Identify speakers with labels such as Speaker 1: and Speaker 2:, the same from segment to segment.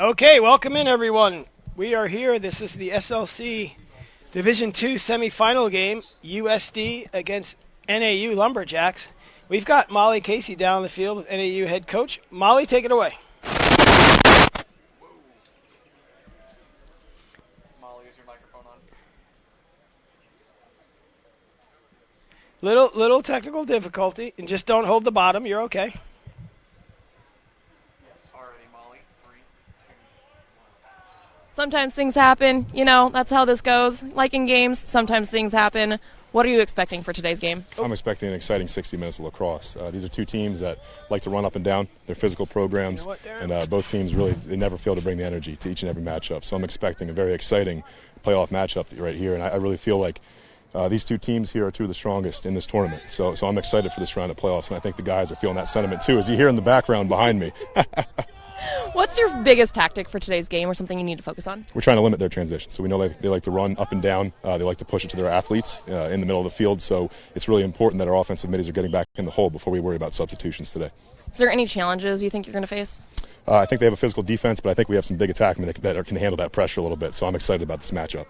Speaker 1: Okay, welcome in everyone. We are here. This is the SLC Division II semifinal game, USD against NAU Lumberjacks. We've got Molly Casey down the field with NAU head coach. Molly, take it away.
Speaker 2: Molly, is your microphone on?
Speaker 1: Little technical difficulty, and just don't hold the bottom. You're okay.
Speaker 3: Sometimes things happen. You know, that's how this goes. Like in games, sometimes things happen. What are you expecting for today's game?
Speaker 4: I'm expecting an exciting 60 minutes of lacrosse. These are two teams that like to run up and down. They're physical programs, and both teams really they never fail to bring the energy to each and every matchup. So I'm expecting a very exciting playoff matchup right here, and I really feel like these two teams here are two of the strongest in this tournament. So I'm excited for this round of playoffs, and I think the guys are feeling that sentiment too, as you hear in the background behind me.
Speaker 3: What's your biggest tactic for today's game or something you need to focus on? We're
Speaker 4: trying to limit their transition. So we know they like to run up and down. They like to push it to their athletes in the middle of the field. So it's really important that our offensive middies are getting back in the hole before we worry about substitutions today.
Speaker 3: Is there any challenges you think you're going to face?
Speaker 4: I think they have a physical defense, but I think we have some big attackmen that can handle that pressure a little bit. So I'm excited about this matchup.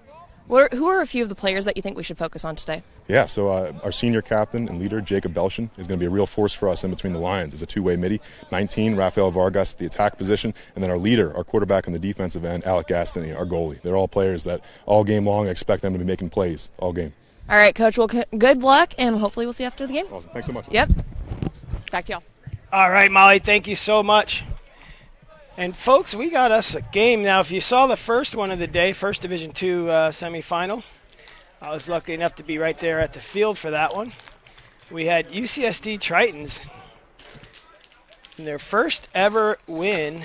Speaker 3: Who are a few of the players that you think we should focus on today?
Speaker 4: Yeah, so our senior captain and leader, Jacob Belshon, is going to be a real force for us in between the lines. As a two-way midi. 19, Rafael Vargas, the attack position, and then our leader, our quarterback on the defensive end, Alec Gastini, our goalie. They're all players that all game long I expect them to be making plays all game.
Speaker 3: All right, Coach. Well, good luck, and hopefully we'll see you after the game.
Speaker 4: Awesome. Thanks so much.
Speaker 3: Yep. Back to y'all.
Speaker 1: All right, Molly, thank you so much. And, folks, we got us a game. Now, if you saw the first one of the day, first Division II semifinal, I was lucky enough to be right there at the field for that one. We had UCSD Tritons in their first ever win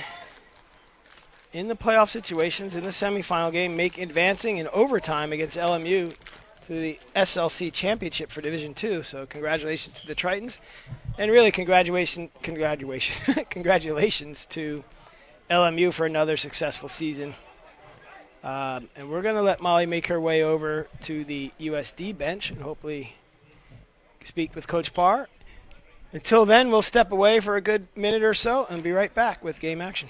Speaker 1: in the playoff situations in the semifinal game, advancing in overtime against LMU to the SLC championship for Division II. So congratulations to the Tritons, and really congratulations to LMU for another successful season. And we're going to let Molly make her way over to the USD bench and hopefully speak with Coach Parr. Until then, we'll step away for a good minute or so and be right back with game action.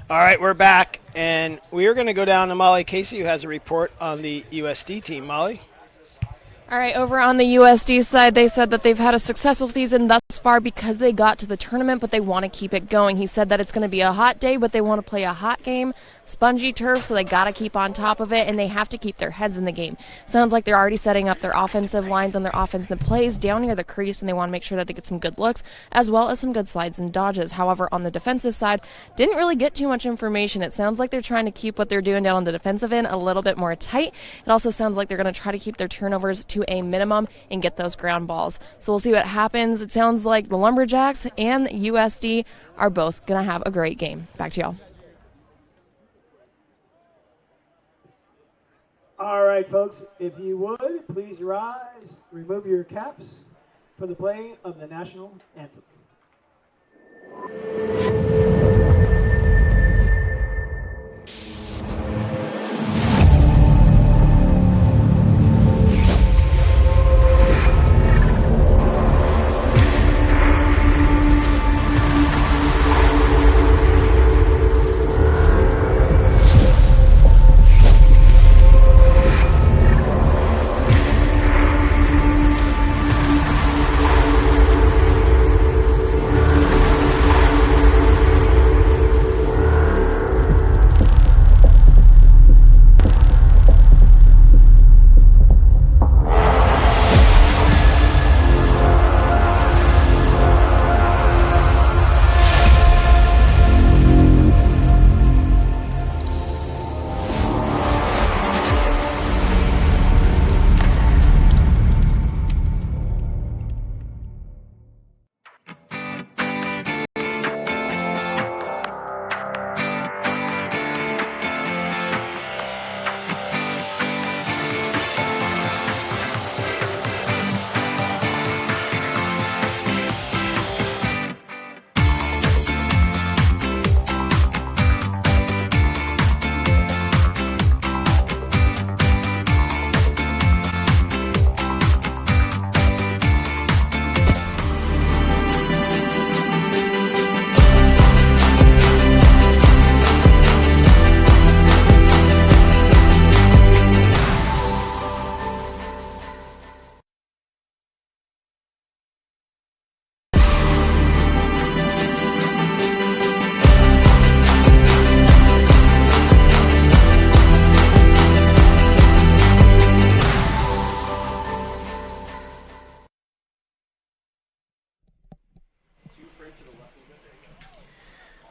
Speaker 1: All right, we're back, and we are going to go down to Molly Casey, who has a report on the USD team. Molly?
Speaker 3: All right, over on the USD side, they said that they've had a successful season thus far because they got to the tournament, but they want to keep it going. He said that it's going to be a hot day, but they want to play a hot game, spongy turf, so they got to keep on top of it, and they have to keep their heads in the game. Sounds like they're already setting up their offensive lines and their offensive plays down near the crease, and they want to make sure that they get some good looks, as well as some good slides and dodges. However, on the defensive side, didn't really get too much information. It sounds like they're trying to keep what they're doing down on the defensive end a little bit more tight. It also sounds like they're going to try to keep their turnovers to a minimum and get those ground balls. So we'll see what happens. It sounds like the Lumberjacks and USD are both going to have a great game. Back to y'all.
Speaker 1: All right, folks, if you would, please rise, remove your caps for the playing of the national anthem.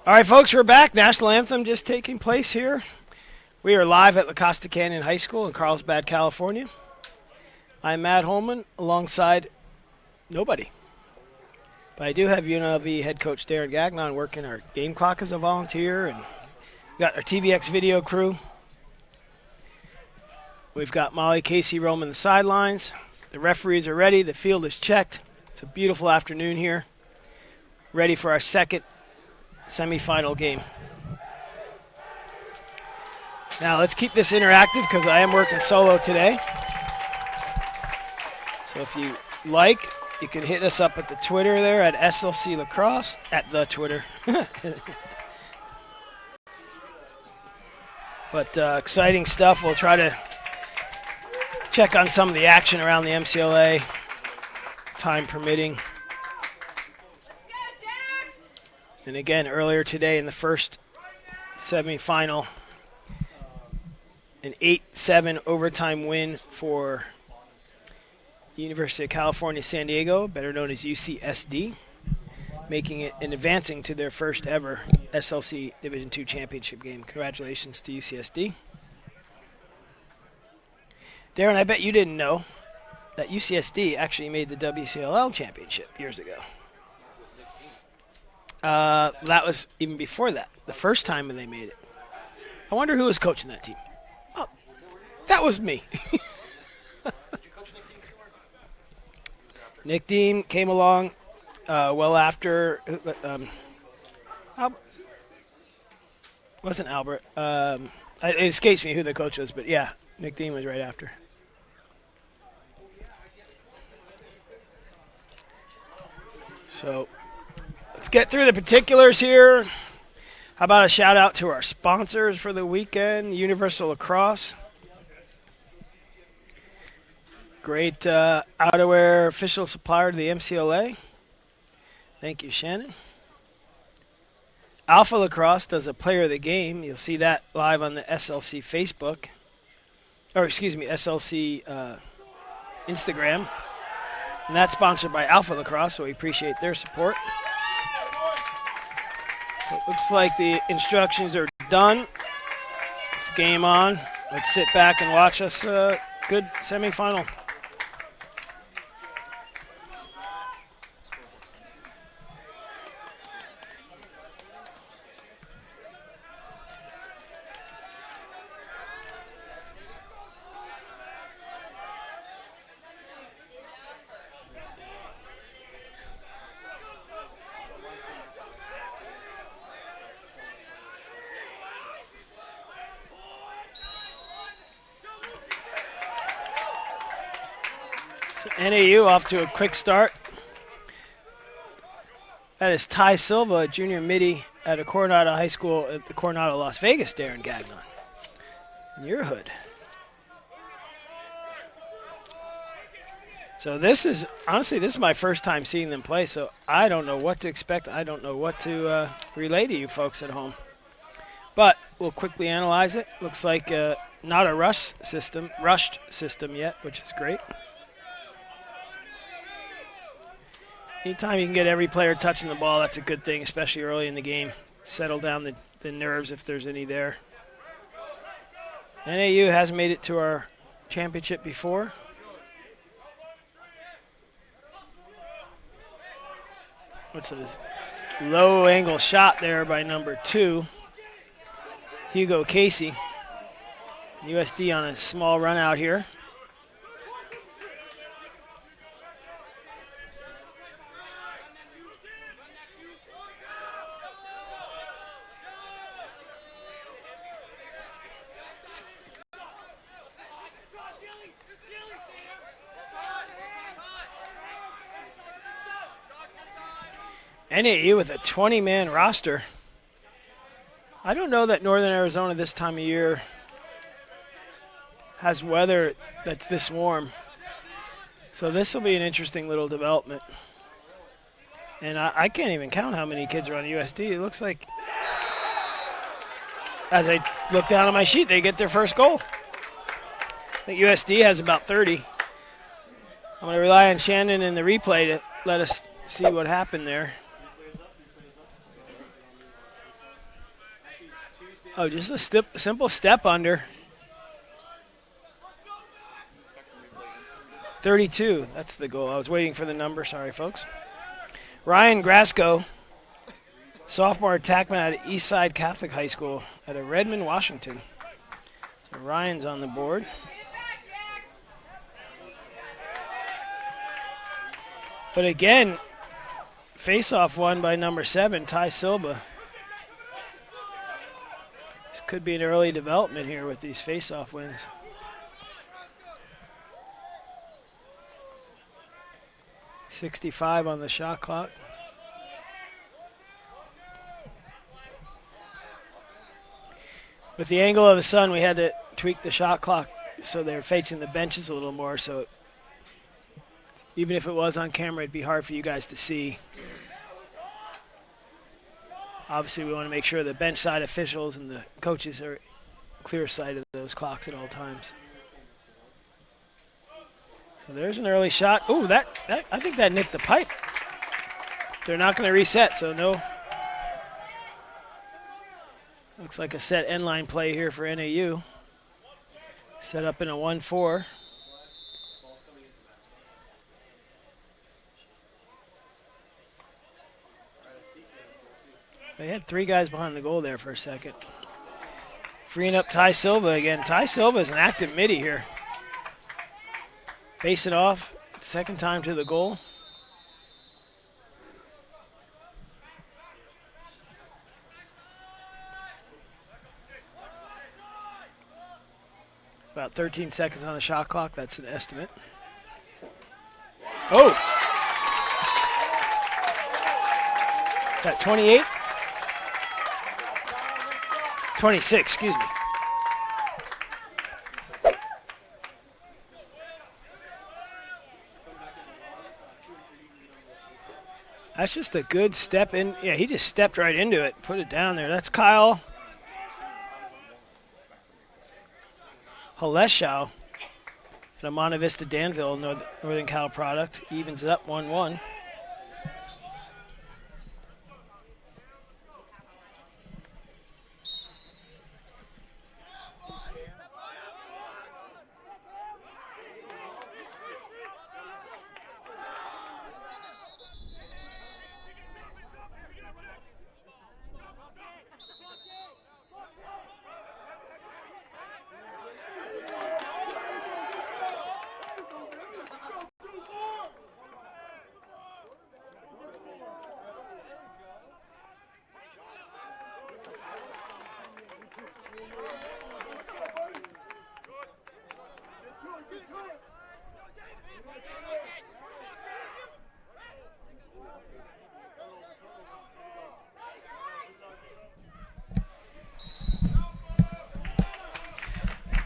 Speaker 1: All right, folks, we're back. National Anthem just taking place here. We are live at La Costa Canyon High School in Carlsbad, California. I'm Matt Holman alongside nobody. But I do have UNLV head coach Darren Gagnon working our game clock as a volunteer, and we got our TVX video crew. We've got Molly Casey roaming the sidelines. The referees are ready. The field is checked. It's a beautiful afternoon here. Ready for our second semifinal game. Now let's keep this interactive because I am working solo today. So if you like, you can hit us up at the Twitter there at SLC Lacrosse, at the Twitter. But exciting stuff. We'll try to check on some of the action around the MCLA, time permitting. And again, earlier today in the first semifinal, an 8-7 overtime win for University of California, San Diego, better known as UCSD, making it and advancing to their first ever SLC Division II championship game. Congratulations to UCSD. Darren, I bet you didn't know that UCSD actually made the WCLL championship years ago. That was even before that, the first time when they made it. I wonder who was coaching that team. Oh, that was me. Nick Dean came along well after. Wasn't Albert. It escapes me who the coach was, but yeah, Nick Dean was right after. So let's get through the particulars here. How about a shout out to our sponsors for the weekend, Universal Lacrosse. Great outerwear official supplier to the MCLA. Thank you, Shannon. Alpha Lacrosse does a player of the game. You'll see that live on the SLC Facebook. Or, excuse me, SLC Instagram. And that's sponsored by Alpha Lacrosse, so we appreciate their support. So it looks like the instructions are done. It's game on. Let's sit back and watch us a good semifinal. NAU off to a quick start. That is Ty Silva, a junior midi at a Coronado High School at the Coronado Las Vegas, Darren Gagnon. In your hood. So this is, honestly, this is my first time seeing them play, so I don't know what to expect. I don't know what to relay to you folks at home. But we'll quickly analyze it. Looks like not a rushed system yet, which is great. Anytime you can get every player touching the ball, that's a good thing, especially early in the game. Settle down the nerves if there's any there. NAU has made it to our championship before. What's this? Low angle shot there by number 2, Hugo Casey. USD on a small run out here. NAU with a 20-man roster. I don't know that Northern Arizona this time of year has weather that's this warm. So this will be an interesting little development. And I can't even count how many kids are on USD. It looks like, as I look down on my sheet, they get their first goal. I think USD has about 30. I'm going to rely on Shannon in the replay to let us see what happened there. Oh, just a simple step under. 32, that's the goal. I was waiting for the number. Sorry, folks. Ryan Grasco, sophomore attackman at Eastside Catholic High School out of Redmond, Washington. So Ryan's on the board. But again, face-off won by number 7, Ty Silva. This could be an early development here with these face-off wins. .65 on the shot clock. With the angle of the sun, we had to tweak the shot clock so they're facing the benches a little more. So even if it was on camera, it'd be hard for you guys to see. Obviously, we want to make sure the bench side officials and the coaches are clear sight of those clocks at all times. So there's an early shot. Ooh, that I think that nicked the pipe. They're not going to reset, so no. Looks like a set end line play here for NAU. Set up in a 1-4. They had 3 guys behind the goal there for a second. Freeing up Ty Silva again. Ty Silva is an active midi here. Face it off. Second time to the goal. About 13 seconds on the shot clock. That's an estimate. Oh! Is that 28? 26, excuse me. That's just a good step in. Yeah, he just stepped right into it, put it down there. That's Kyle Haleshow at Monte Vista Danville, Northern Cal product. Evens it up 1-1.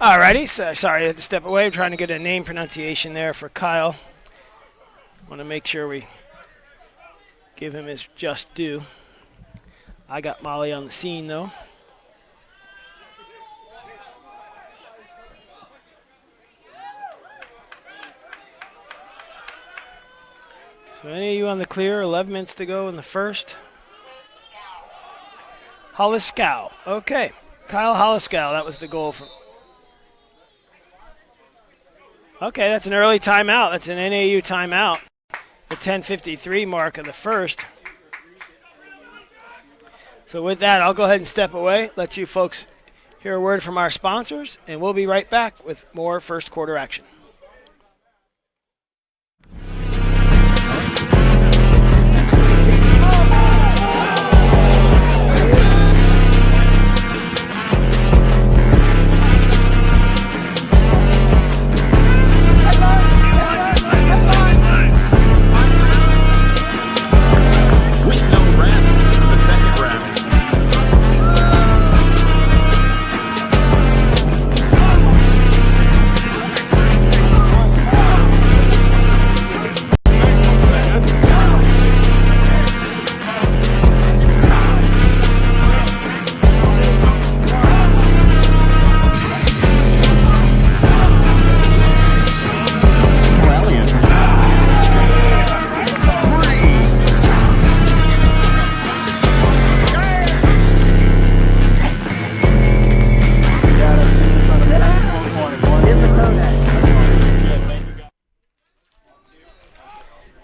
Speaker 1: Alrighty, so sorry I had to step away. I'm trying to get a name pronunciation there for Kyle. Want to make sure we give him his just due. I got Molly on the scene though. So NAU on the clear, 11 minutes to go in the first. Holliskow. Okay, Kyle Holliskow, that was the goal from. Okay, that's an early timeout. That's an NAU timeout. The 10:53 mark of the first. So with that, I'll go ahead and step away, let you folks hear a word from our sponsors, and we'll be right back with more first quarter action.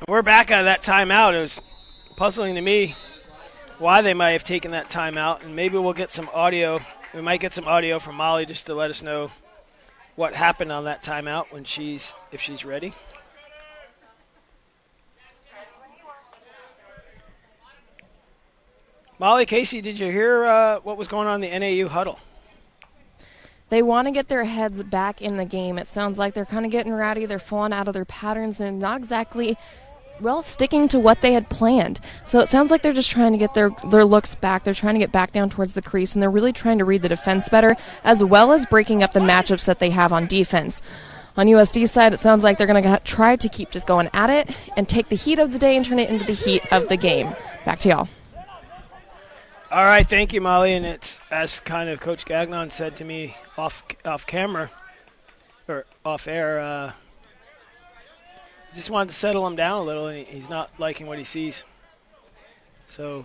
Speaker 1: We're back out of that timeout. It was puzzling to me why they might have taken that timeout, and maybe we'll get some audio. We might get some audio from Molly just to let us know what happened on that timeout if she's ready. Molly, Casey, did you hear what was going on in the NAU huddle?
Speaker 3: They want to get their heads back in the game. It sounds like they're kind of getting rowdy. They're falling out of their patterns and not exactly, sticking to what they had planned. So it sounds like they're just trying to get their looks back. They're trying to get back down towards the crease, and they're really trying to read the defense better, as well as breaking up the matchups that they have on defense. On USD's side, it sounds like they're going to try to keep just going at it and take the heat of the day and turn it into the heat of the game. Back to y'all.
Speaker 1: All right, thank you, Molly. And it's as kind of Coach Gagnon said to me off camera or off air. Just wanted to settle him down a little, and he's not liking what he sees. So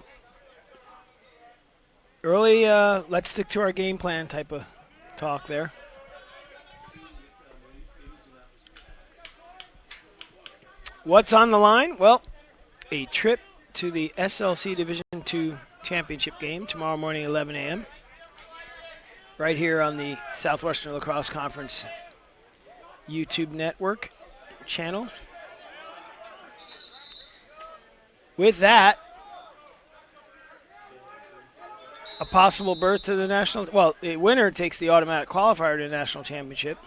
Speaker 1: early, let's stick to our game plan type of talk there. What's on the line? Well, a trip to the SLC Division II championship game tomorrow morning, 11 a.m. right here on the Southwestern Lacrosse Conference YouTube network channel. With that, a possible berth to the national. Well, the winner takes the automatic qualifier to the national championship.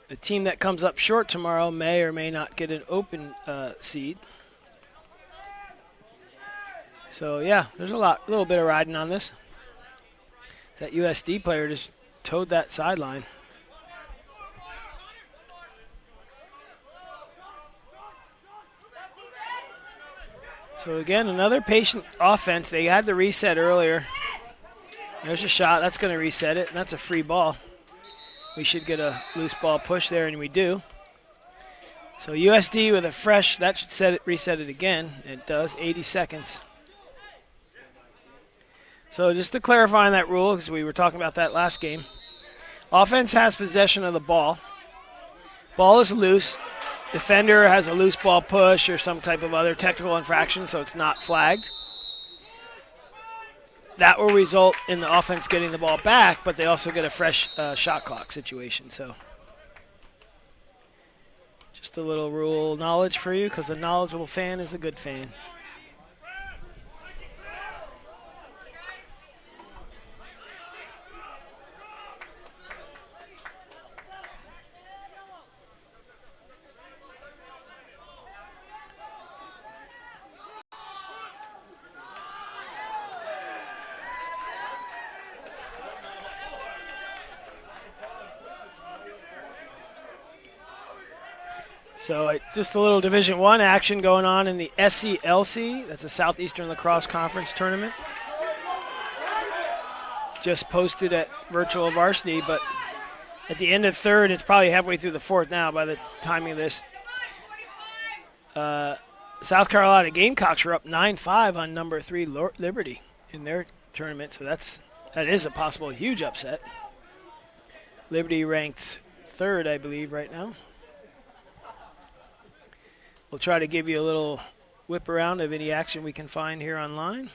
Speaker 1: The team that comes up short tomorrow may or may not get an open seed. So yeah, there's a little bit of riding on this. That USD player just towed that sideline. So again, another patient offense. They had the reset earlier. There's a shot. That's going to reset it, and that's a free ball. We should get a loose ball push there, and we do. So USD with a fresh, that should reset it again. It does, 80 seconds. So just to clarify on that rule, because we were talking about that last game, offense has possession of the ball. Ball is loose. Defender has a loose ball push or some type of other technical infraction, so it's not flagged. That will result in the offense getting the ball back, but they also get a fresh shot clock situation. So just a little rule knowledge for you, because a knowledgeable fan is a good fan. So just a little Division I action going on in the SLC. That's a Southeastern Lacrosse Conference tournament. Just posted at Virtual Varsity, but at the end of third, it's probably halfway through the fourth now by the timing of this. South Carolina Gamecocks are up 9-5 on number 3 Liberty in their tournament, so that is a possible huge upset. Liberty ranked third, I believe, right now. We'll try to give you a little whip around of any action we can find here online.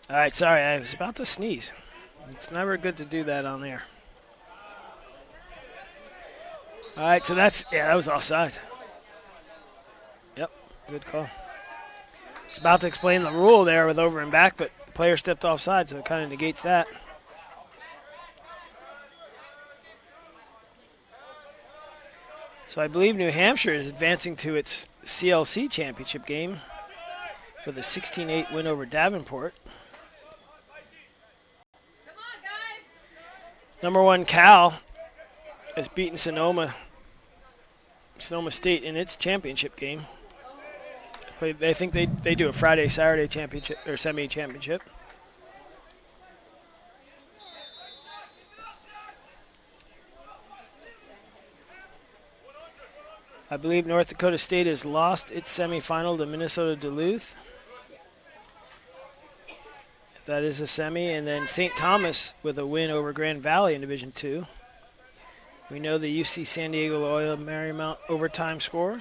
Speaker 1: All right, sorry, I was about to sneeze. It's never good to do that on there. All right, so that was offside. Yep, good call. I was about to explain the rule there with over and back, but the player stepped offside, so it kind of negates that. So I believe New Hampshire is advancing to its CLC championship game with a 16-8 win over Davenport. Number 1 Cal has beaten Sonoma State in its championship game. I think they do a Friday, Saturday championship or semi-championship. I believe North Dakota State has lost its semifinal to Minnesota Duluth. That is a semi, and then St. Thomas with a win over Grand Valley in Division II. We know the UC San Diego Loyola Marymount overtime score.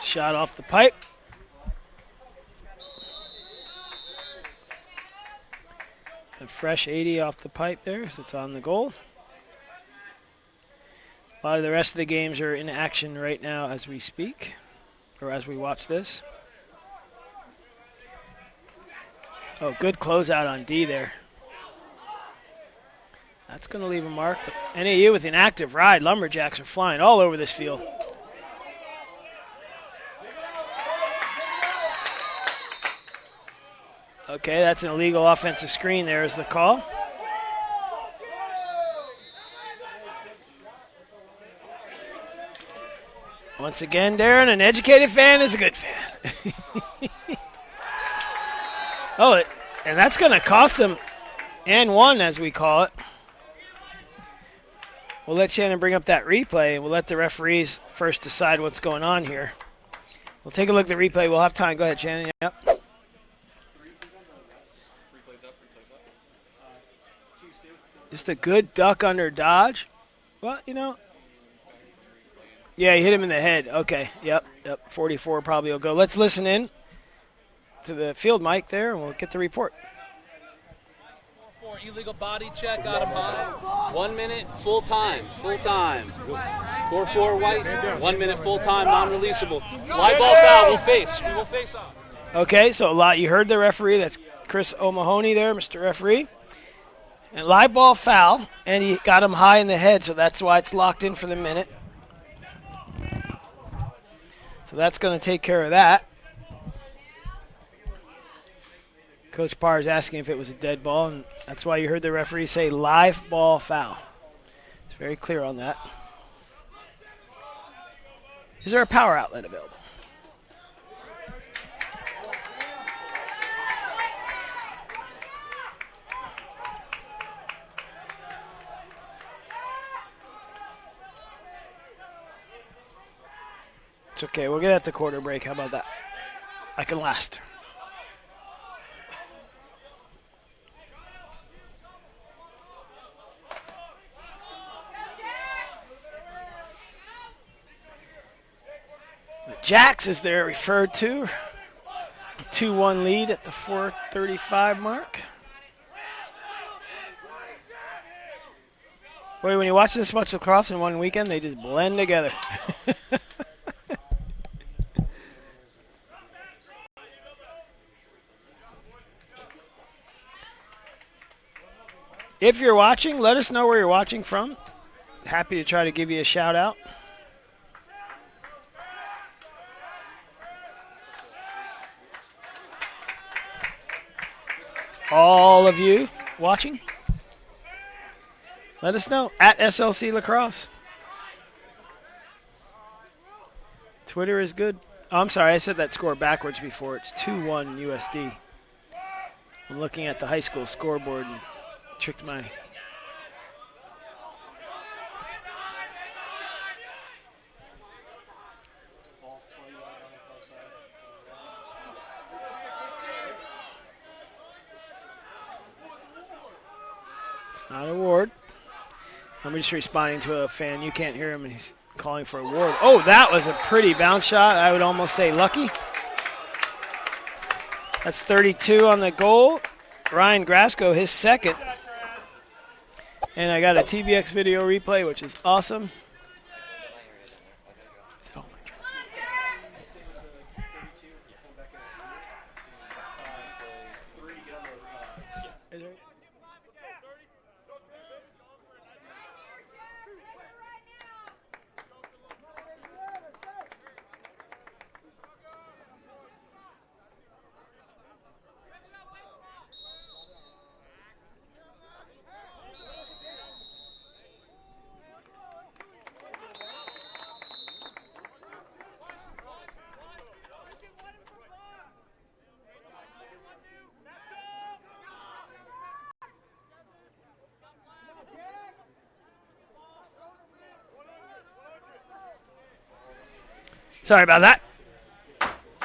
Speaker 1: Shot off the pipe. A fresh 80 off the pipe there, so it's on the goal. A lot of the rest of the games are in action right now as we speak, or as we watch this. Oh, good closeout on D there. That's going to leave a mark. But NAU with an active ride. Lumberjacks are flying all over this field. Okay, that's an illegal offensive screen. There's the call. Once again, Darren, an educated fan is a good fan. Oh, and that's going to cost them and one, as we call it. We'll let Shannon bring up that replay, and we'll let the referees first decide what's going on here. We'll take a look at the replay. We'll have time. Go ahead, Shannon. Yep. Just a good duck under dodge. Well, you know. Yeah, he hit him in the head. Okay, yep. 44 probably will go. Let's listen in to the field mic there, and we'll get the report.
Speaker 5: Illegal body check, got him high. 1 minute, full time. Score 4 white, 1 minute full time, non-releasable. Live ball foul, we will face off.
Speaker 1: Okay, so you heard the referee. That's Chris O'Mahony there, Mr. Referee. And live ball foul, and he got him high in the head, so that's why it's locked in for the minute. So that's going to take care of that. Coach Parr is asking if it was a dead ball, and that's why you heard the referee say live ball foul. It's very clear on that. Is there a power outlet available? It's okay. We'll get at the quarter break. How about that? I can last. Jax is there referred to. 2-1 lead at the 4:35 mark. Boy, when you watch this much lacrosse in one weekend, they just blend together. If you're watching, let us know where you're watching from. Happy to try to give you a shout out. All of you watching, let us know at SLC Lacrosse. Twitter is good. Oh, I'm sorry, I said that score backwards before. It's 2-1 USD. I'm looking at the high school scoreboard and tricked my... Not a ward. I'm just responding to a fan. You can't hear him, and he's calling for a ward. Oh, that was a pretty bounce shot. I would almost say lucky. That's 32 on the goal. Ryan Grasco, his second. And I got a TBX video replay, which is awesome. Sorry about that.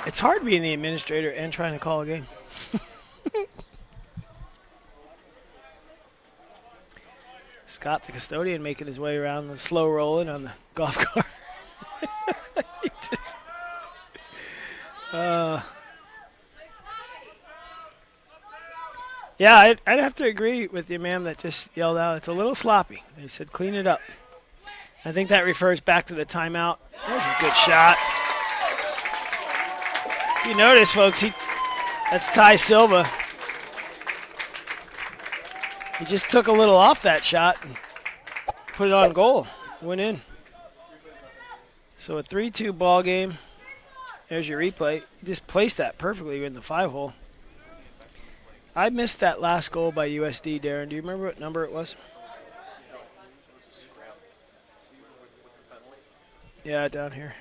Speaker 1: It's hard being the administrator and trying to call a game. Scott, the custodian, making his way around the slow rolling on the golf cart. Yeah, I'd have to agree with the ma'am that just yelled out. It's a little sloppy. They said clean it up. I think that refers back to the timeout. That was a good shot. You notice, folks, that's Ty Silva. He just took a little off that shot and put it on goal. Went in. So a 3-2 ball game. There's your replay. You just placed that perfectly in the 5-hole. I missed that last goal by USD, Darren. Do you remember what number it was? Yeah, down here.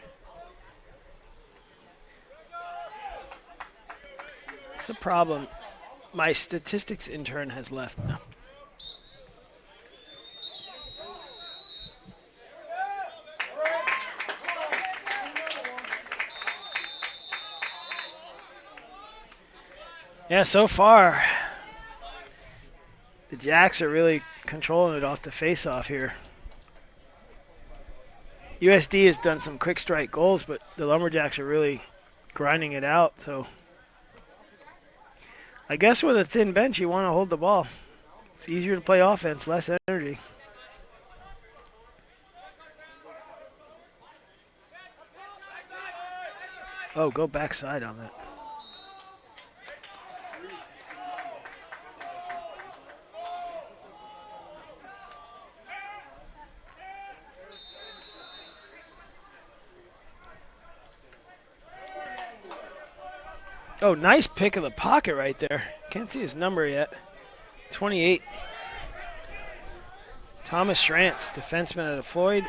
Speaker 1: That's the problem. My statistics intern has left now. Yeah, so far, the Jacks are really controlling it off the face-off here. USD has done some quick strike goals, but the Lumberjacks are really grinding it out. So I guess with a thin bench, you want to hold the ball. It's easier to play offense, less energy. Oh, go backside on that. Oh, nice pick of the pocket right there. Can't see his number yet. 28. Thomas Schrantz, defenseman out of Floyd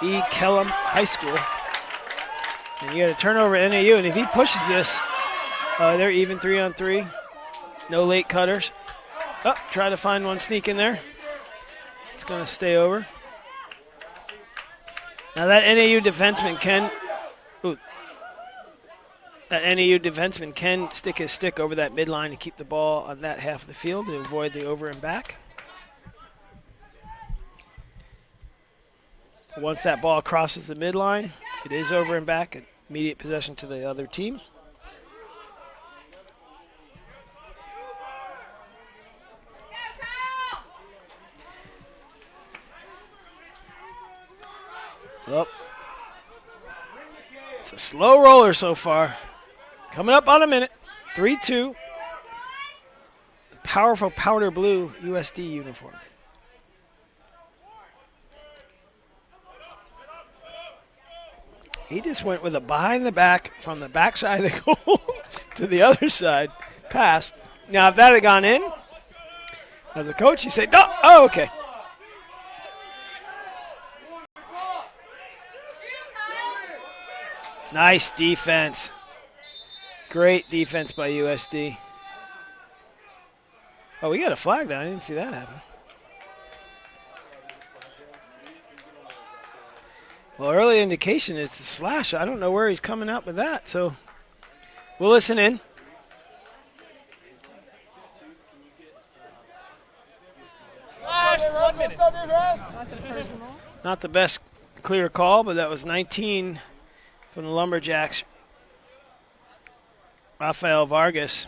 Speaker 1: E. Kellum High School. And you got a turnover at NAU, and if he pushes this, they're even 3-on-3. No late cutters. Oh, try to find one sneak in there. It's going to stay over. Now that NAU defenseman can stick his stick over that midline to keep the ball on that half of the field to avoid the over and back. Once that ball crosses the midline, it is over and back, immediate possession to the other team. Well, it's a slow roller so far. Coming up on a minute. 3-2. Powerful powder blue USD uniform. He just went with a behind the back from the backside of the goal to the other side pass. Now, if that had gone in, as a coach, you say, no, oh, okay. Nice defense. Great defense by USD. Oh, we got a flag down. I didn't see that happen. Well, early indication is the slash. I don't know where he's coming out with that, so we'll listen in.
Speaker 2: Slash, 1 minute.
Speaker 1: Not the best clear call, but that was 19 from the Lumberjacks. Rafael Vargas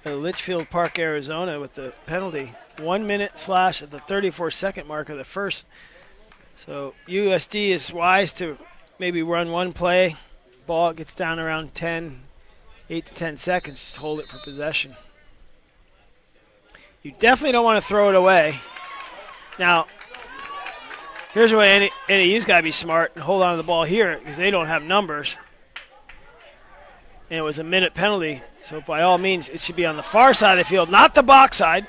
Speaker 1: of Litchfield Park, Arizona, with the penalty. 1 minute slash at the 34-second mark of the first. So USD is wise to maybe run one play. Ball gets down around 8 to 10 seconds. Just hold it for possession. You definitely don't want to throw it away. Now, here's where NAU's got to be smart and hold on to the ball here because they don't have numbers. And it was a minute penalty, so by all means, it should be on the far side of the field, not the box side.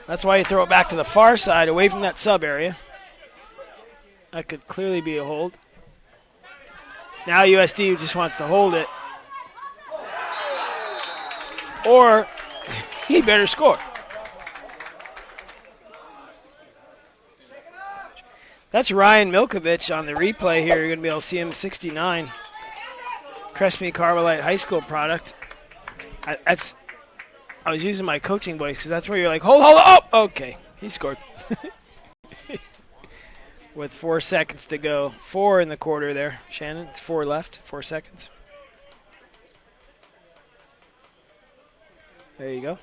Speaker 1: That's why you throw it back to the far side, away from that sub area. That could clearly be a hold. Now USD just wants to hold it. Or he better score. That's Ryan Milkovich on the replay here. You're going to be able to see him, 69. Crespi Carmelite High School product. I was using my coaching voice because that's where you're like, hold, oh, okay. He scored. With 4 seconds to go. 4 in the quarter there, Shannon. It's 4 left, 4 seconds. There you go.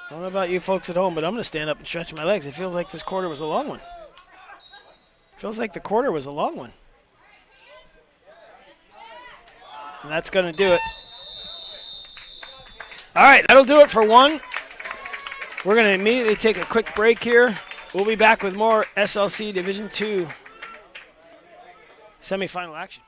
Speaker 1: I don't know about you folks at home, but I'm going to stand up and stretch my legs. It feels like this quarter was a long one. Feels like the quarter was a long one. And that's going to do it. All right, that'll do it for one. We're going to immediately take a quick break here. We'll be back with more SLC Division II semifinal action.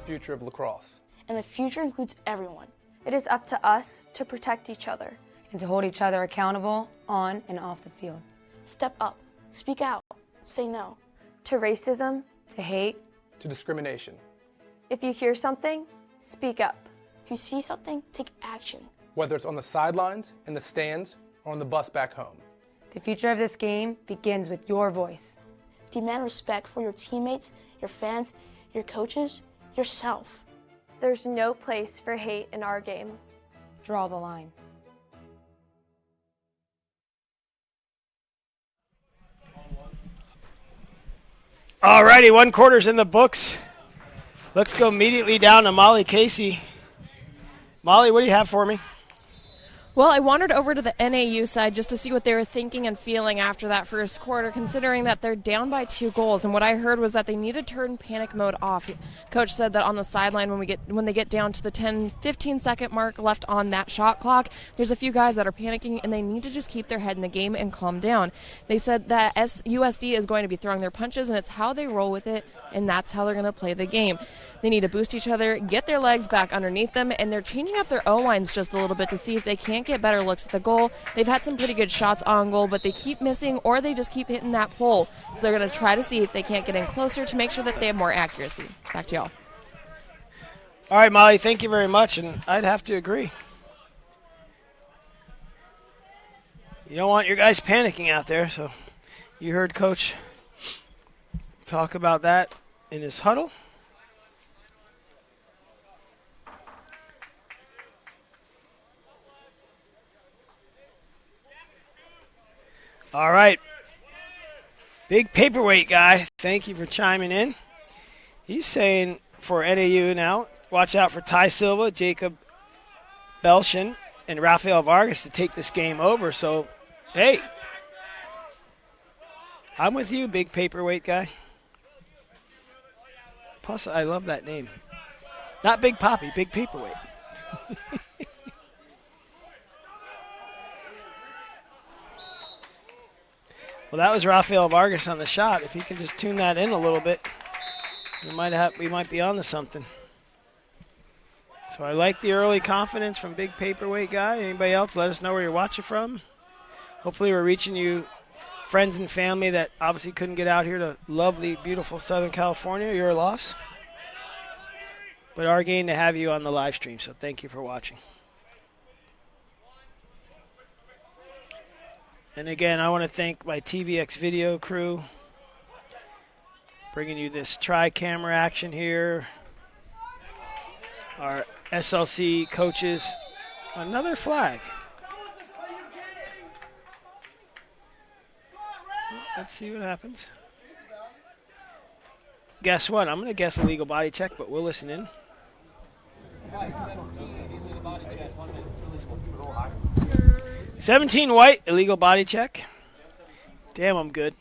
Speaker 6: future of lacrosse.
Speaker 7: And the future includes everyone.
Speaker 8: It is up to us to protect each other.
Speaker 9: And to hold each other accountable on and off the field.
Speaker 7: Step up, speak out, say no.
Speaker 8: To racism,
Speaker 9: to hate,
Speaker 6: to discrimination.
Speaker 8: If you hear something, speak up.
Speaker 7: If you see something, take action.
Speaker 6: Whether it's on the sidelines, in the stands, or on the bus back home.
Speaker 9: The future of this game begins with your voice.
Speaker 7: Demand respect for your teammates, your fans, your coaches, yourself.
Speaker 8: There's no place for hate in our game.
Speaker 9: Draw the line.
Speaker 1: Alrighty, 1 quarter's in the books. Let's go immediately down to Molly Casey. Molly, what do you have for me?
Speaker 3: Well, I wandered over to the NAU side just to see what they were thinking and feeling after that first quarter, considering that they're down by 2 goals. And what I heard was that they need to turn panic mode off. Coach said that on the sideline when they get down to the 10-15 second mark left on that shot clock, there's a few guys that are panicking and they need to just keep their head in the game and calm down. They said that USD is going to be throwing their punches and it's how they roll with it, and that's how they're going to play the game. They need to boost each other, get their legs back underneath them, and they're changing up their O-lines just a little bit to see if they can't get better looks at the goal. They've had some pretty good shots on goal, but they keep missing or they just keep hitting that pole. So they're going to try to see if they can't get in closer to make sure that they have more accuracy. Back to y'all.
Speaker 1: All right, Molly, thank you very much, and I'd have to agree. You don't want your guys panicking out there, so you heard Coach talk about that in his huddle. All right. Big paperweight guy, thank you for chiming in. He's saying for NAU now, watch out for Ty Silva, Jacob Belshin, and Rafael Vargas to take this game over. So, hey, I'm with you, big paperweight guy. Plus, I love that name. Not Big Poppy, big paperweight. Well, that was Rafael Vargas on the shot. If he can just tune that in a little bit, we might be on to something. So I like the early confidence from big paperweight guy. Anybody else, let us know where you're watching from. Hopefully we're reaching you friends and family that obviously couldn't get out here to lovely, beautiful Southern California. You're a loss. But our gain to have you on the live stream, so thank you for watching. And again, I want to thank my TVX video crew bringing you this tri-camera action here. Our SLC coaches. Another flag. Let's see what happens. Guess what? I'm going to guess a legal body check, but we'll listen in. 17 white, illegal body check. Damn, I'm good.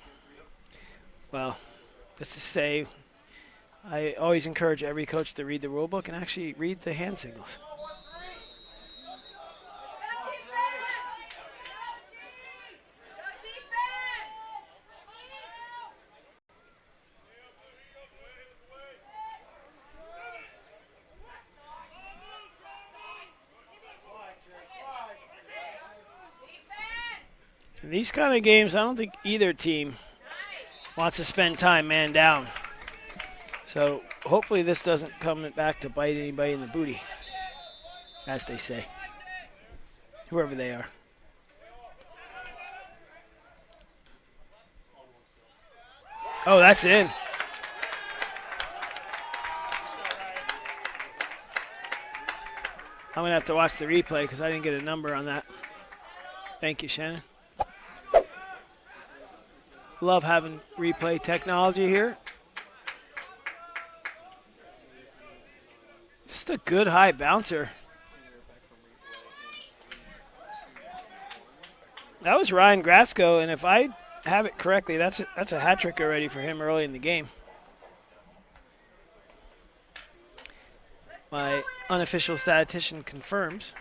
Speaker 1: Well, just to say, I always encourage every coach to read the rule book and actually read the hand signals. In these kind of games, I don't think either team wants to spend time man down. So hopefully this doesn't come back to bite anybody in the booty, as they say, whoever they are. Oh, that's in. I'm going to have to watch the replay because I didn't get a number on that. Thank you, Shannon. Love having replay technology here. Just a good high bouncer. That was Ryan Grasco, and if I have it correctly, that's a hat trick already for him early in the game. My unofficial statistician confirms.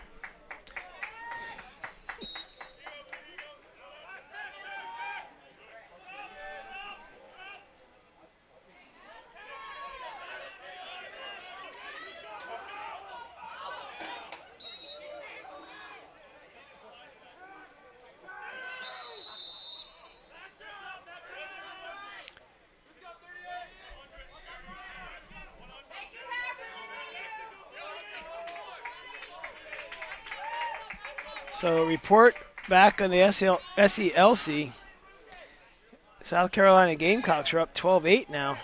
Speaker 1: So report back on the SELC. South Carolina Gamecocks are up 12-8 now.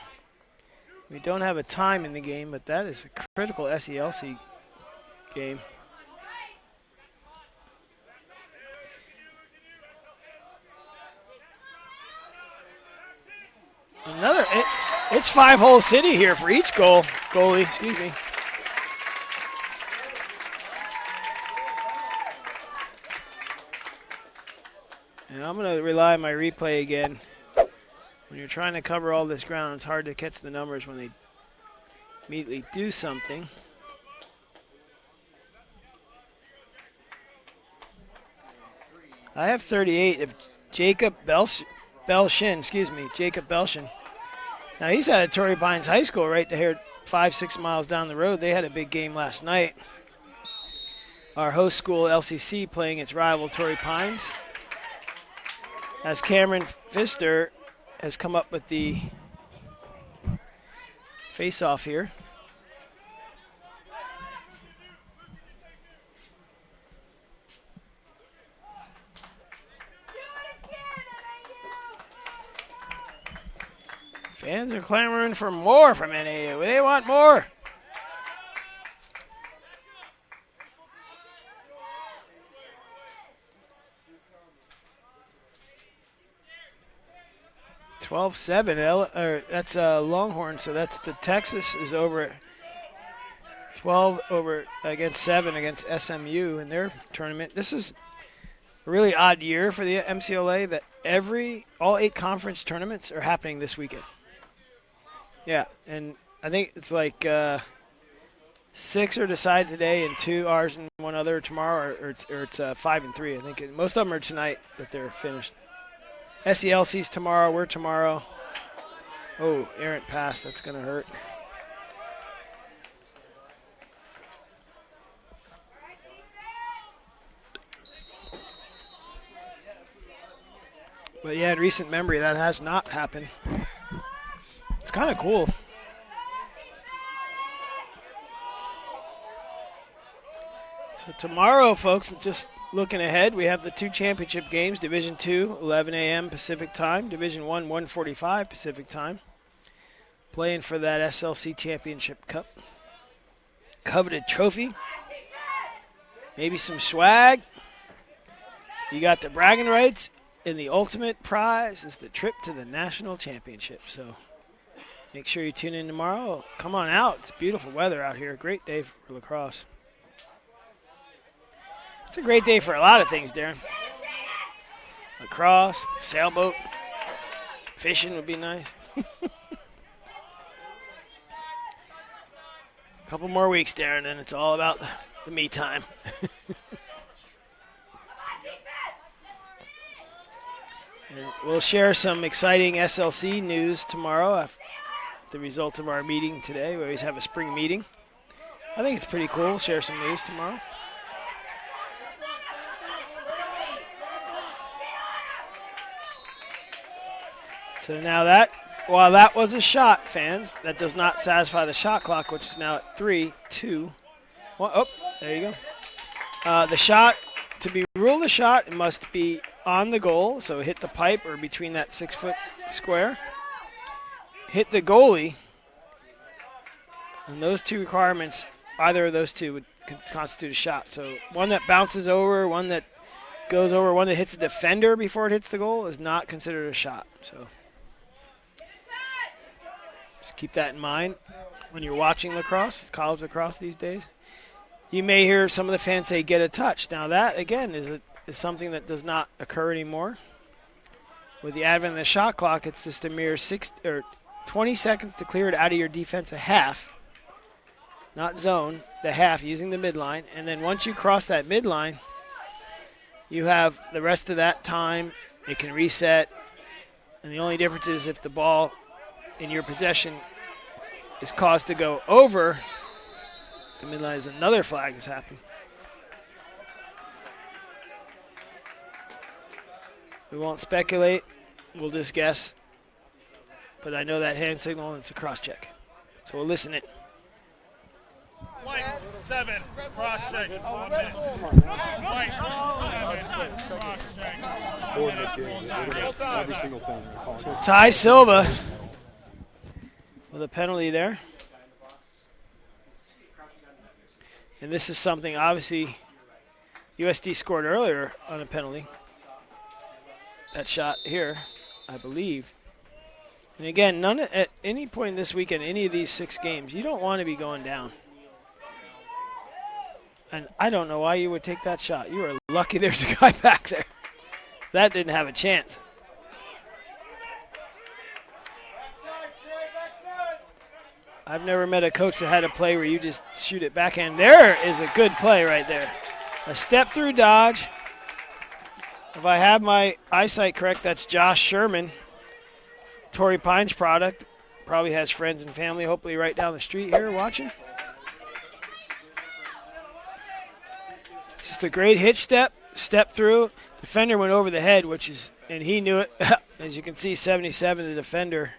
Speaker 1: We don't have a time in the game, but that is a critical SELC game. It's 5-hole city here for each goalie, excuse me. And I'm going to rely on my replay again. When you're trying to cover all this ground, it's hard to catch the numbers when they immediately do something. I have 38 of Jacob Belshin. Jacob Belshin. Now he's out of Torrey Pines High School right there 5-6 miles down the road. They had a big game last night. Our host school, LCC, playing its rival, Torrey Pines. As Cameron Pfister has come up with the face-off here. Fans are clamoring for more from NAU. They want more. That's Longhorn, so that's the Texas is over 12 over against 7 against SMU in their tournament. This is a really odd year for the MCLA that all 8 conference tournaments are happening this weekend. Yeah, and I think it's like 6 are decided today and 2 ours and 1 other tomorrow, or it's 5 and 3. I think most of them are tonight that they're finished. SELC's tomorrow. We're tomorrow. Oh, errant pass. That's going to hurt. But yeah, in recent memory, that has not happened. It's kind of cool. So tomorrow, folks, just looking ahead, we have the 2 championship games, Division II, 11 a.m. Pacific time, Division I, 1:45 Pacific time. Playing for that SLC Championship Cup. Coveted trophy. Maybe some swag. You got the bragging rights, and the ultimate prize is the trip to the national championship. So make sure you tune in tomorrow. Come on out. It's beautiful weather out here. Great day for lacrosse. It's a great day for a lot of things, Darren. Lacrosse, sailboat, fishing would be nice. A couple more weeks, Darren, and it's all about the me time. And we'll share some exciting SLC news tomorrow after the result of our meeting today. We always have a spring meeting. I think it's pretty cool. We'll share some news tomorrow. So now while that was a shot, fans, that does not satisfy the shot clock, which is now at 3, 2, 1. Oh, there you go. The shot, to be ruled a shot, it must be on the goal, so hit the pipe or between that 6-foot square. Hit the goalie, and those 2 requirements, either of those 2 would constitute a shot. So one that bounces over, one that goes over, one that hits a defender before it hits the goal is not considered a shot. So just keep that in mind when you're watching lacrosse, college lacrosse these days. You may hear some of the fans say, get a touch. Now that, again, is something that does not occur anymore. With the advent of the shot clock, it's just a mere 20 seconds to clear it out of your defensive half, not zone, the half, using the midline. And then once you cross that midline, you have the rest of that time. It can reset. And the only difference is if the ball in your possession is caused to go over the midline, is another flag has happened. We won't speculate. We'll just guess. But I know that hand signal, and it's a cross check. So we'll listen it.
Speaker 10: 7, cross check. 1 minute. White, 7, cross check.
Speaker 4: Every single thing.
Speaker 1: So Ty Silva with a penalty there. And this is something, obviously, USD scored earlier on a penalty. That shot here, I believe. And again, at any point this weekend, any of these 6 games, you don't want to be going down. And I don't know why you would take that shot. You are lucky there's a guy back there. That didn't have a chance. I've never met a coach that had a play where you just shoot it backhand. There is a good play right there. A step through dodge. If I have my eyesight correct, that's Josh Sherman, Torrey Pines product. Probably has friends and family hopefully right down the street here watching. It's just a great hitch step through. Defender went over the head, and he knew it. As you can see, 77, the defender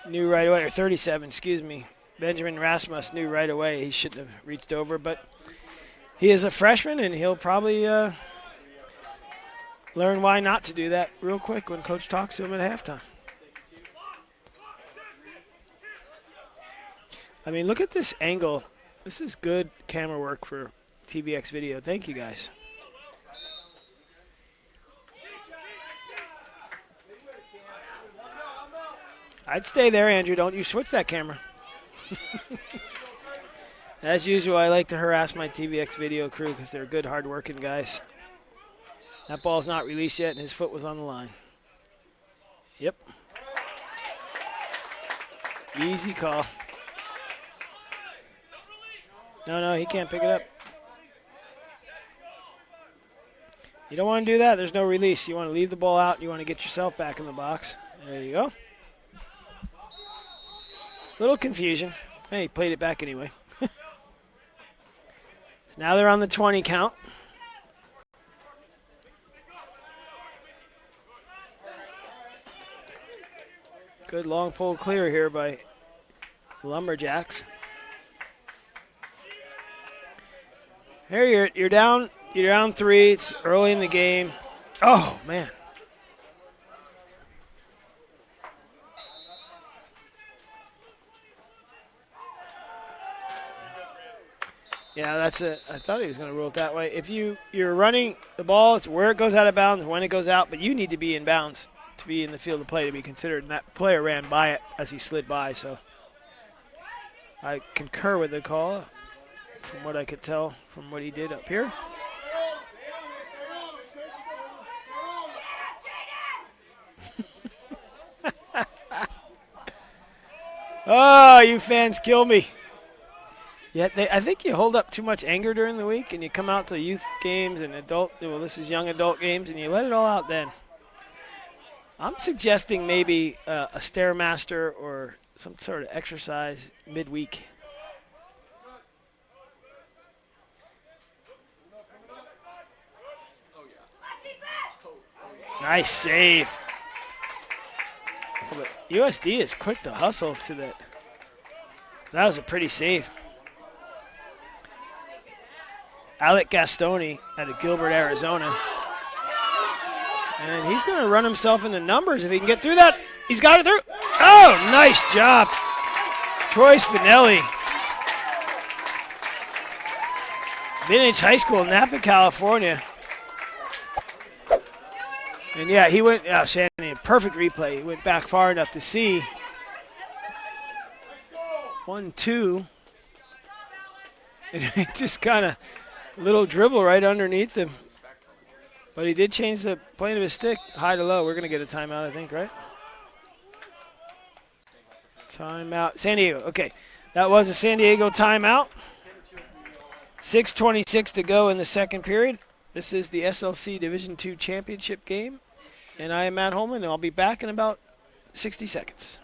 Speaker 1: knew right away, or 37, excuse me. Benjamin Rasmus knew right away he shouldn't have reached over, but he is a freshman, and he'll probably learn why not to do that real quick when Coach talks to him at halftime. I mean, look at this angle. This is good camera work for TVX video. Thank you, guys. I'd stay there, Andrew. Don't you switch that camera. As usual, I like to harass my TVX video crew because they're good, hard-working guys. That ball's not released yet, and his foot was on the line. Yep. Easy call. No, he can't pick it up. You don't want to do that. There's no release. You want to leave the ball out. You want to get yourself back in the box. There you go. Little confusion. Hey, he played it back anyway. Now they're on the 20 count. Good long pull clear here by Lumberjacks. Here you're down 3. It's early in the game. Oh man. Yeah, that's it. I thought he was going to rule it that way. If you're running the ball, it's where it goes out of bounds, when it goes out, but you need to be in bounds to be in the field of play to be considered. And that player ran by it as he slid by, so I concur with the call from what I could tell from what he did up here. Oh, you fans kill me. Yeah, I think you hold up too much anger during the week, and you come out to youth games and this is young adult games, and you let it all out then. I'm suggesting maybe a Stairmaster or some sort of exercise midweek. Nice save. But USD is quick to hustle to that. That was a pretty save. Alec Gastoni out of Gilbert, Arizona. And he's going to run himself in the numbers if he can get through that. He's got it through. Oh, nice job. Troy Spinelli. Vintage High School, Napa, California. And yeah, he went, Shannon, perfect replay. He went back far enough to see 1-2. And he just kind of little dribble right underneath him. But he did change the plane of his stick high to low. We're going to get a timeout, I think, right? Timeout. San Diego. Okay. That was a San Diego timeout. 6:26 to go in the second period. This is the SLC Division II Championship game. And I am Matt Holman, and I'll be back in about 60 seconds.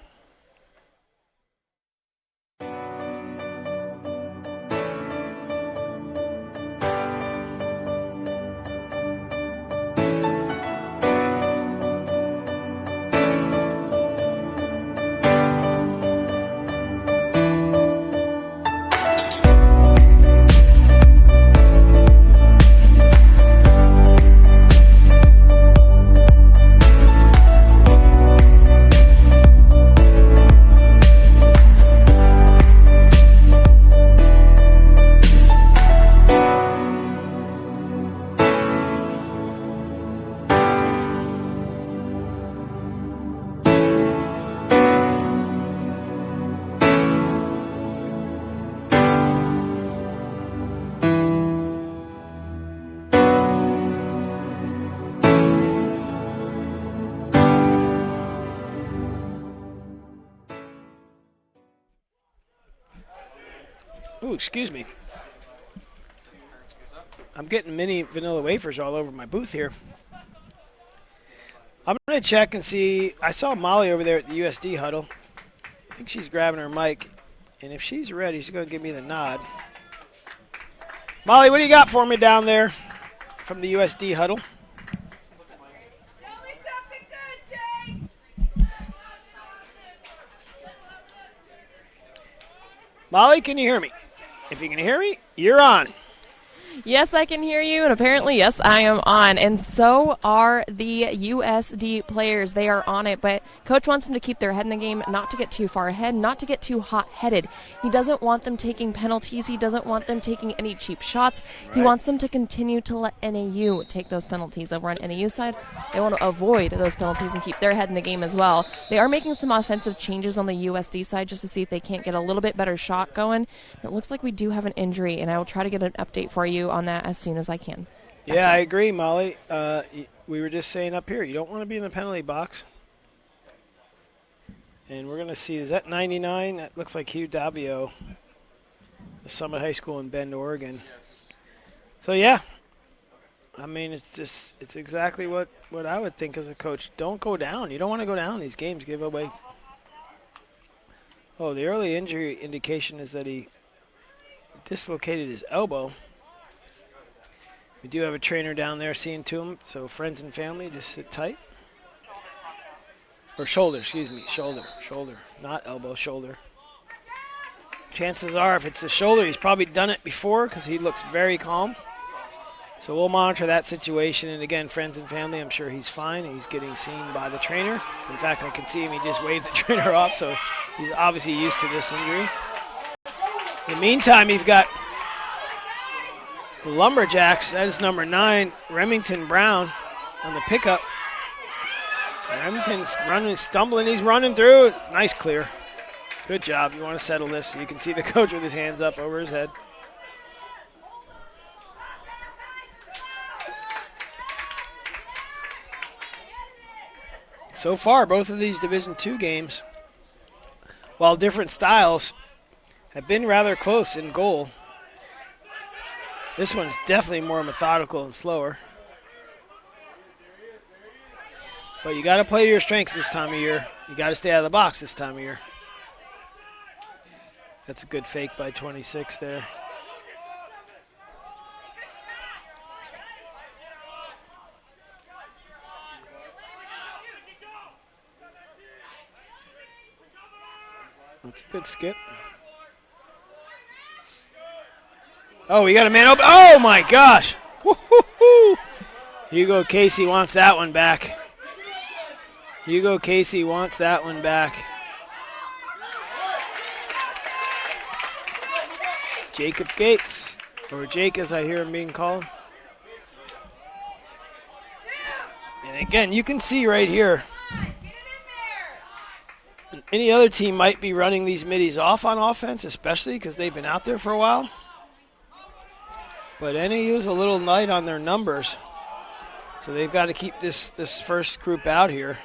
Speaker 1: Ooh, excuse me. I'm getting mini vanilla wafers all over my booth here. I'm going to check and see. I saw Molly over there at the USD huddle. I think she's grabbing her mic. And if she's ready, she's going to give me the nod. Molly, what do you got for me down there from the USD huddle? Molly, can you hear me? If you can hear me, you're on.
Speaker 3: Yes, I can hear you, and apparently, yes, I am on. And so are the USD players. They are on it, but Coach wants them to keep their head in the game, not to get too far ahead, not to get too hot-headed. He doesn't want them taking penalties. He doesn't want them taking any cheap shots. Right. He wants them to continue to let NAU take those penalties. Over on NAU side, they want to avoid those penalties and keep their head in the game as well. They are making some offensive changes on the USD side just to see if they can't get a little bit better shot going. It looks like we do have an injury, and I will try to get an update for you on that as soon as I can.
Speaker 1: Yeah, I agree, Molly. We were just saying up here, you don't want to be in the penalty box. And we're going to see, is that 99? That looks like Hugh Davio, the Summit High School in Bend, Oregon. So, yeah. I mean, it's exactly what I would think as a coach. Don't go down. You don't want to go down. These games give away. Oh, the early injury indication is that he dislocated his elbow. We do have a trainer down there seeing to him, so friends and family, just sit tight. Or shoulder, excuse me, shoulder, not elbow, shoulder. Chances are, if it's the shoulder, he's probably done it before because he looks very calm. So we'll monitor that situation. And again, friends and family, I'm sure he's fine. He's getting seen by the trainer. In fact, I can see him. He just waved the trainer off, so he's obviously used to this injury. In the meantime, you've got the Lumberjacks. That is number 9, Remington Brown, on the pickup. Remington's running, stumbling. He's running through. Nice clear. Good job. You want to settle this. You can see the coach with his hands up over his head. So far, both of these Division II games, while different styles, have been rather close in goal. This one's definitely more methodical and slower. But you got to play to your strengths this time of year. You got to stay out of the box this time of year. That's a good fake by 26 there. That's a good skip. Oh, we got a man open. Oh, my gosh. Woo-hoo-hoo. Hugo Casey wants that one back. Hugo Casey wants that one back. Jacob Gates, or Jake as I hear him being called. And again, you can see right here, any other team might be running these middies off on offense, especially because they've been out there for a while. But NAU's a little light on their numbers, so they've got to keep this first group out here.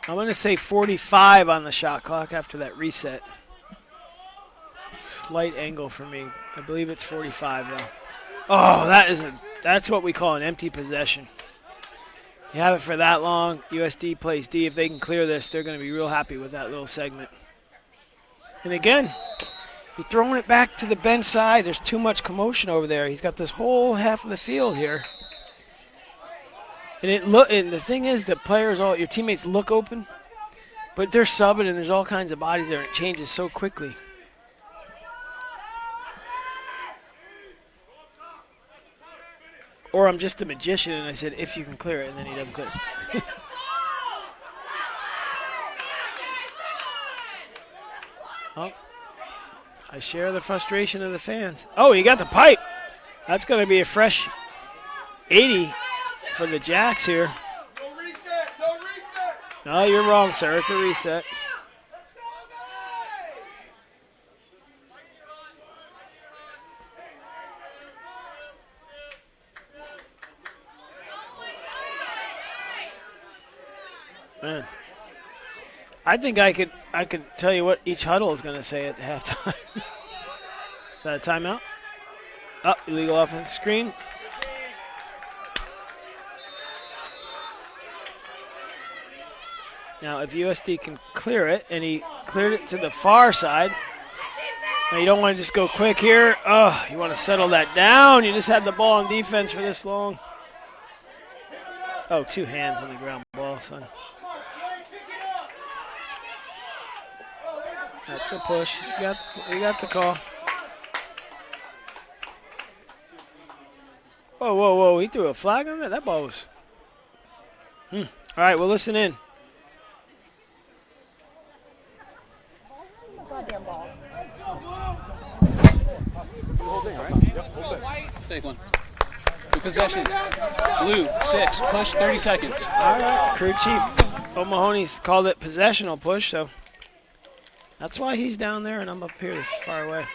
Speaker 1: I'm going to say 45 on the shot clock after that reset. Slight angle for me. I believe it's 45 though. Oh, that's what we call an empty possession. You have it for that long. USD plays D. If they can clear this, they're going to be real happy with that little segment. And again, you're throwing it back to the bench side. There's too much commotion over there. He's got this whole half of the field here. And the thing is that your teammates look open, but they're subbing and there's all kinds of bodies there and it changes so quickly. Or I'm just a magician and I said, if you can clear it, and then he doesn't clear it. Oh, I share the frustration of the fans. Oh, he got the pipe. That's going to be a fresh 80 for the Jacks here. No, you're wrong, sir. It's a reset. Man. I think I could tell you what each huddle is going to say at the halftime. Is that a timeout? Oh, illegal offense screen. Now, if USD can clear it, and he cleared it to the far side. Now, you don't want to just go quick here. Oh, you want to settle that down. You just had the ball on defense for this long. Oh, 2 hands on the ground ball, son. That's a push. You got the call. Whoa, whoa, whoa. He threw a flag on that? That ball was... All right, well, listen in.
Speaker 3: Goddamn ball.
Speaker 5: Take one. Good possession. Blue, 6. Push, 30 seconds.
Speaker 1: All right, crew chief O'Mahony's called it possessional push, so that's why he's down there and I'm up here far away.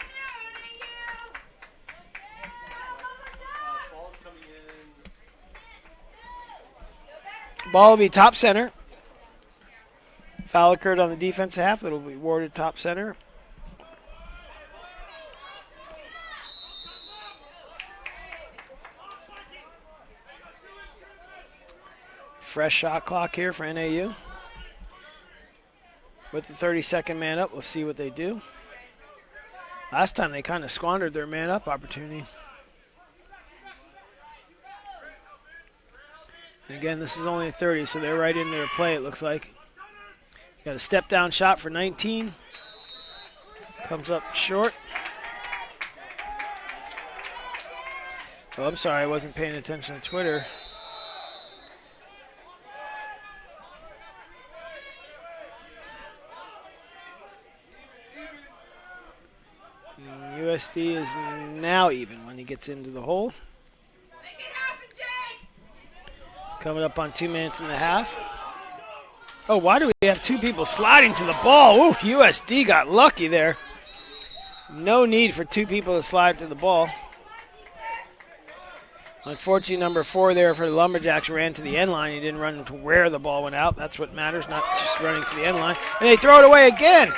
Speaker 1: Ball will be top center. Foul occurred on the defensive half. It'll be awarded top center. Fresh shot clock here for NAU. With the 32nd man up, we'll see what they do. Last time they kind of squandered their man up opportunity. And again, this is only a 30, so they're right in their play, it looks like. Got a step down shot for 19. Comes up short. Oh, I'm sorry, I wasn't paying attention to Twitter. USD is now even when he gets into the hole. Coming up on 2 minutes and a half. Oh, why do we have 2 people sliding to the ball? Ooh, USD got lucky there. No need for 2 people to slide to the ball. Unfortunately, number 4 there for the Lumberjacks ran to the end line. He didn't run to where the ball went out. That's what matters, not just running to the end line. And they throw it away again.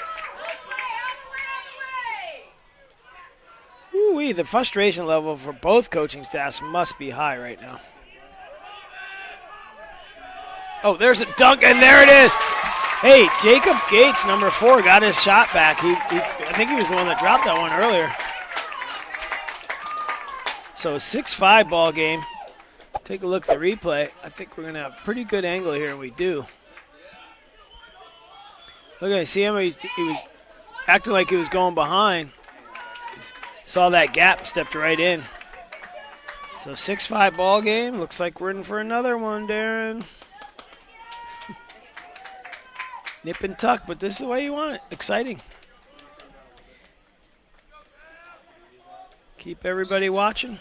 Speaker 1: Ooh-wee, the frustration level for both coaching staffs must be high right now. Oh, there's a dunk, and there it is. Hey, Jacob Gates, number 4, got his shot back. I think he was the one that dropped that one earlier. So a 6-5 ball game. Take a look at the replay. I think we're going to have a pretty good angle here, and we do. Look at it. See him? He was acting like he was going behind. Saw that gap, stepped right in. So 6-5 ball game. Looks like we're in for another one, Darren. Nip and tuck, but this is the way you want it. Exciting. Keep everybody watching.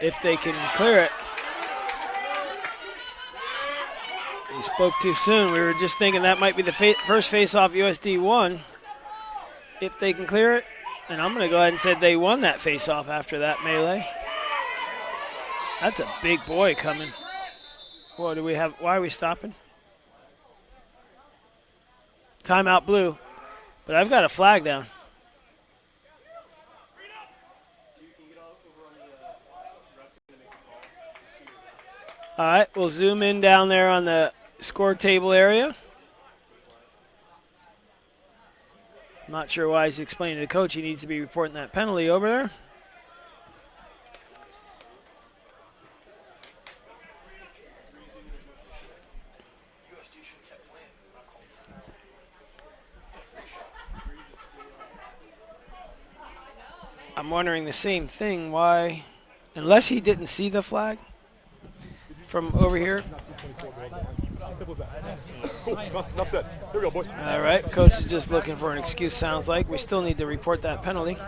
Speaker 1: If they can clear it. He spoke too soon. We were just thinking that might be the first face-off USD won. If they can clear it. And I'm going to go ahead and say they won that face-off after that melee. That's a big boy coming. What do we have? Why are we stopping? Timeout blue. But I've got a flag down. All right, we'll zoom in down there on the score table area. I'm not sure why he's explaining to the coach he needs to be reporting that penalty over there. I'm wondering the same thing, why, unless he didn't see the flag from over here. All right, coach is just looking for an excuse, sounds like. We still need to report that penalty.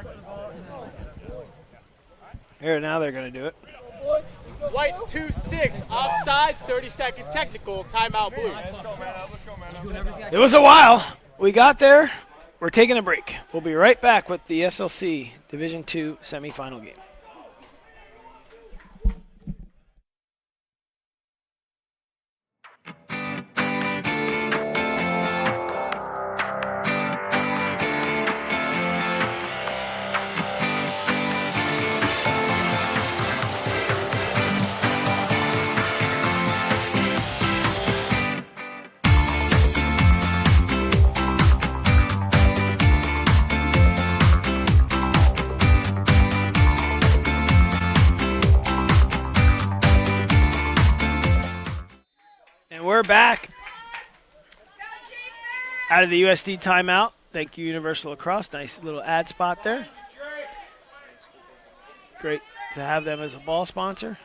Speaker 1: Here, now they're going to do it.
Speaker 2: White 2-6, offsides, 30-second technical, timeout blue.
Speaker 1: It was a while. We got there. We're taking a break. We'll be right back with the SLC Division II semifinal game. back out of the USD timeout. Thank you, Universal Lacrosse. Nice little ad spot there. Great to have them as a ball sponsor.